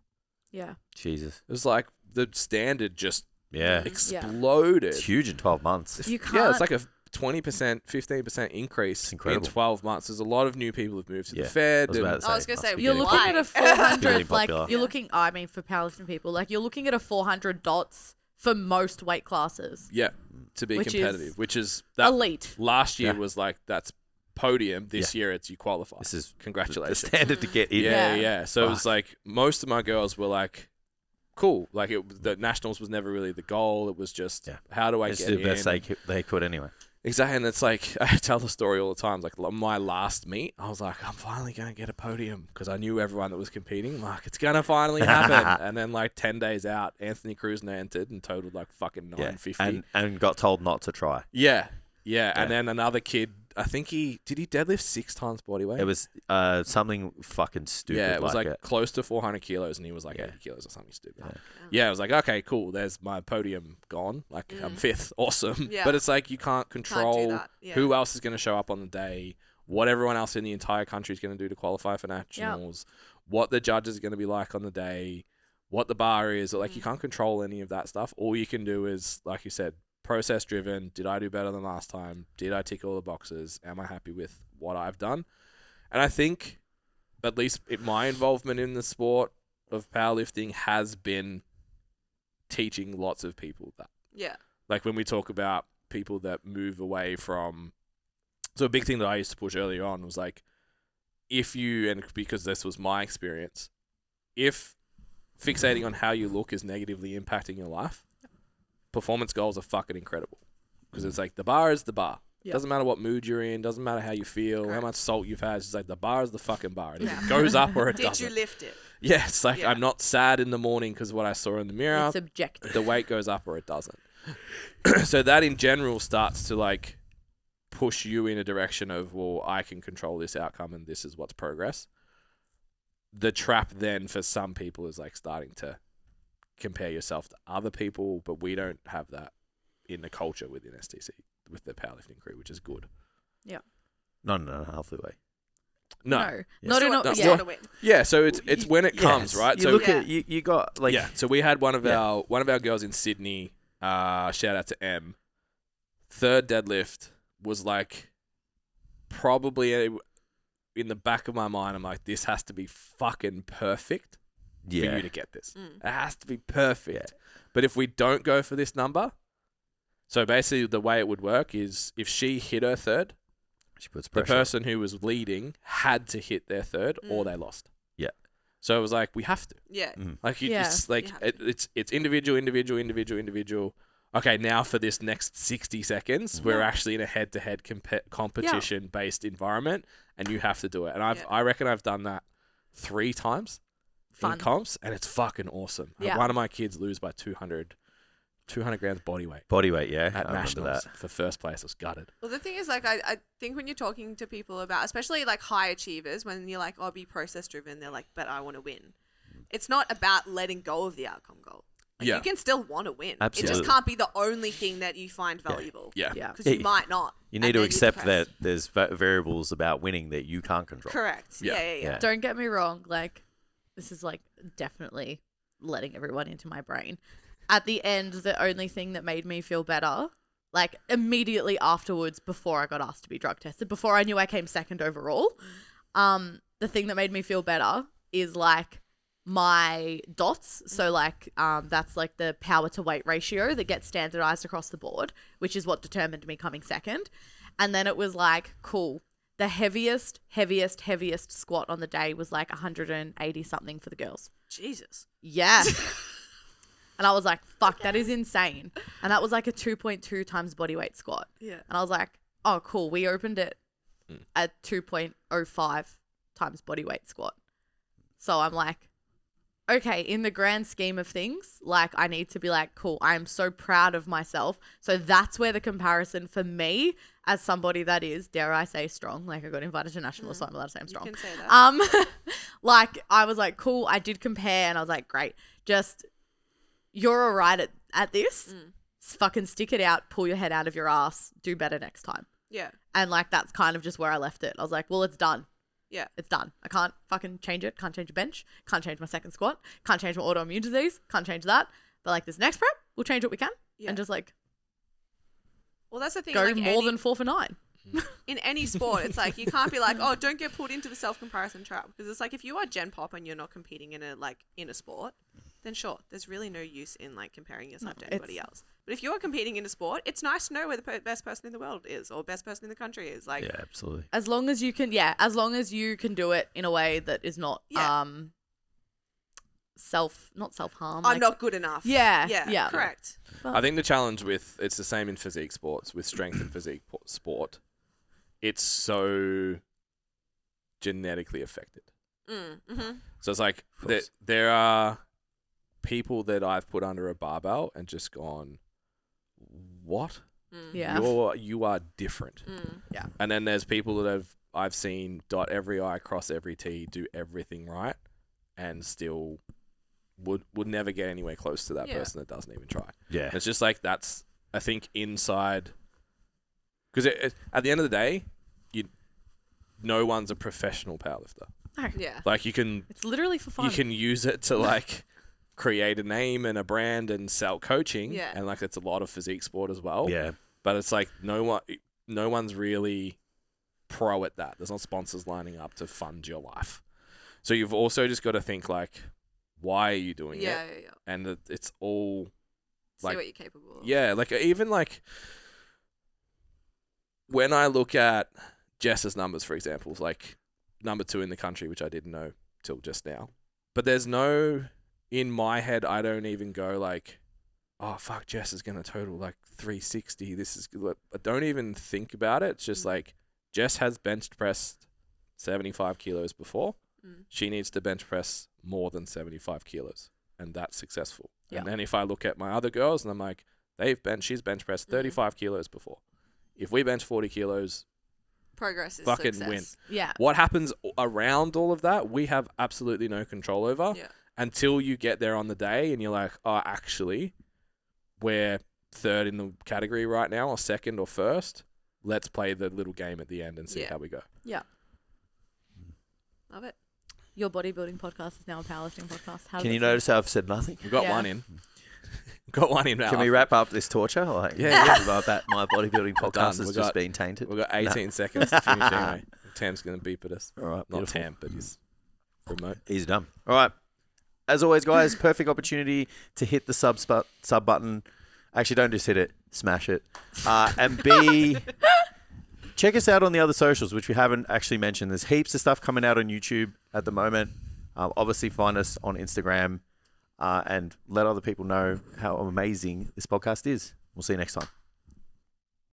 Yeah. Jesus. It was like the standard just Yeah. exploded. It's huge in 12 months. You can't. Yeah, it's like a 20%, 15% increase in incredible. 12 months. There's a lot of new people who've moved to Yeah, the Fed. I was about and- to I was gonna must say, be You're getting looking Why? at a It's really 400, like, popular. you're looking, I mean, for powerlifting people, like, you're looking at a 400 dots for most weight classes. yeah, to be Which is competitive, which is that Elite. last year Yeah. was like, that's podium. This year it's you qualify. This is Congratulations. the standard to get in. Yeah, Yeah. yeah. So it was Fuck. like most of my girls were like, cool. Like the nationals was never really the goal. It was just how do I It's get the in? best they could anyway. Exactly, and it's like I tell the story all the time. Like my last meet, I was like, I'm finally gonna get a podium because I knew everyone that was competing. I'm like, it's gonna finally happen. And then like 10 days out, Anthony Krusner entered and totaled like fucking 950. And got told not to try. Yeah. And then another kid, I think did he deadlift 6 times body weight? It was something fucking stupid. Yeah, it was like it. close to 400 kilos, and he was like Yeah. 80 kilos or something stupid. Yeah, I was like, okay, cool. There's my podium gone. Like, I'm 5th. Awesome. Yeah. But it's like you can't control that, yeah. who else is going to show up on the day, what everyone else in the entire country is going to do to qualify for nationals, what the judges are going to be like on the day, what the bar is. Like, you can't control any of that stuff. All you can do is, like you said, process driven. Did I do better than last time? Did I tick all the boxes? Am I happy with what I've done? And I think, at least my involvement in the sport of powerlifting has been teaching lots of people that. Yeah. Like when we talk about people that move away from, so a big thing that I used to push earlier on was like, if you, and because this was my experience, if fixating on how you look is negatively impacting your life, performance goals are fucking incredible. Because it's like the bar is the bar. Yeah. Doesn't matter what mood you're in, doesn't matter how you feel, how Correct. much salt you've had. It's just like the bar is the fucking bar. It Yeah. either goes up or it Did doesn't. you lift it? Yeah, it's like Yeah. I'm not sad in the morning because of what I saw in the mirror. It's objective. The weight goes up or it doesn't. So that in general starts to like push you in a direction of, well, I can control this outcome and this is what's progress. The trap then for some people is like starting to compare yourself to other people, but we don't have that in the culture within STC with the powerlifting crew, which is good. Not in a healthy way. No. Not Still in want- a, still yeah. want to win. Yeah, so it's when it comes, Yes. right? You So look Yeah. at you got like yeah, so we had one of Yeah. our girls in Sydney, shout out to M. Third deadlift was like probably in the back of my mind, I'm like, this has to be fucking perfect for you to get this. It has to be perfect. But if we don't go for this number, so basically the way it would work is if she hit her third, she puts the pressure. person who was leading had to hit their third or they lost. Yeah. So it was like, we have to. Yeah. Like you Yeah. just like You have it's individual. okay, now for this next 60 seconds, we're actually in a head-to-head competition-based environment, and you have to do it. And I reckon I've done that 3 times in comps, and it's fucking awesome. Yeah. One of my kids lose by 200 grams body weight. Body weight, yeah. At I remember nationals that. for first place. I was gutted. Well, the thing is, like, I think when you're talking to people about, especially like high achievers, when you're like, oh, be process driven, they're like, but I want to win. It's not about letting go of the outcome goal. Like, Yeah. you can still want to win. Absolutely. It just can't be the only thing that you find valuable. Yeah. Yeah. Because you might not. You and need to then you're accept that depressed. there's variables about winning that you can't control. Correct. Yeah. Yeah. Yeah. Don't get me wrong. Like, this is like definitely letting everyone into my brain. At the end, the only thing that made me feel better, like immediately afterwards, before I got asked to be drug tested, before I knew I came second overall, the thing that made me feel better is like my dots. So like that's like the power to weight ratio that gets standardized across the board, which is what determined me coming second. And then it was like, cool. The heaviest squat on the day was like 180 something for the girls. Jesus. Yeah. And I was like, fuck, that is insane. And that was like a 2.2 times body weight squat. Yeah. And I was like, oh, cool. We opened it at 2.05 times body weight squat. So I'm like, okay, in the grand scheme of things, like I need to be like, cool, I am so proud of myself. So that's where the comparison for me as somebody that is, dare I say, strong. Like I got invited to nationals, so I'm allowed to say I'm strong. You can say that. Like I was like, cool, I did compare and I was like, great. Just you're all right at this. Fucking stick it out, pull your head out of your ass, do better next time. Yeah. And like that's kind of just where I left it. I was like, well, it's done. Yeah. It's done. I can't fucking change it. Can't change a bench. Can't change my second squat. Can't change my autoimmune disease. Can't change that. But like this next prep, we'll change what we can and just like Well, that's the thing. go like more than 4 for 9. in any sport, it's like you can't be like, oh, don't get pulled into the self-comparison trap, because it's like if you are Gen Pop and you're not competing in a sport, then sure, there's really no use in like comparing yourself to anybody else. But if you are competing in a sport, it's nice to know where the best person in the world is or best person in the country is. Like, Yeah, absolutely. As long as you can, as long as you can do it in a way that is not not self-harm. I'm not good enough. Yeah. Correct. I think the challenge it's the same in physique sports, with strength and physique sport. It's so genetically affected. Mm-hmm. So it's like there are people that I've put under a barbell and just gone, what? Yeah. You are different. Yeah. And then there's people that I've seen dot every I, cross every T, do everything right, and still would never get anywhere close to that person that doesn't even try. Yeah. It's just like that's, I think, inside, because at the end of the day, no one's a professional powerlifter. No. Yeah. Like you can, It's literally for fun. you can use it to like create a name and a brand and sell coaching. Yeah. And like it's a lot of physique sport as well. Yeah. But it's like no one's really pro at that. There's not sponsors lining up to fund your life. So you've also just got to think like, why are you doing Yeah. it? And it's all See like, what you're capable of. yeah, like even like when I look at Jess's numbers, for example, like number 2 in the country, which I didn't know till just now. But there's no, in my head, I don't even go like, oh, fuck, Jess is going to total like 360. I don't even think about it. It's just like, Jess has bench pressed 75 kilos before. She needs to bench press more than 75 kilos. And that's successful. Yeah. And then if I look at my other girls and I'm like, she's bench pressed 35 kilos before. If we bench 40 kilos, Progress is fucking success. win. Yeah. What happens around all of that, we have absolutely no control over until you get there on the day and you're like, oh, actually, we're 3rd in the category right now, or 2nd or 1st. Let's play the little game at the end and see how we go. Yeah. Love it. Your bodybuilding podcast is now a powerlifting podcast. How Can does you that notice how I've said nothing? We've got one in. Got one in now. Can we wrap up this torture? Like, Yeah. about that, my bodybuilding We're done. podcast has We've just got- been tainted. We've got 18 seconds to finish anyway. Tam's going to beep at us. All right. Not Beautiful. Tam, but he's remote. He's done. All right. As always, guys, perfect opportunity to hit the sub button. Actually, don't just hit it. Smash it. And B, check us out on the other socials, which we haven't actually mentioned. There's heaps of stuff coming out on YouTube at the moment. Obviously, find us on Instagram and let other people know how amazing this podcast is. We'll see you next time.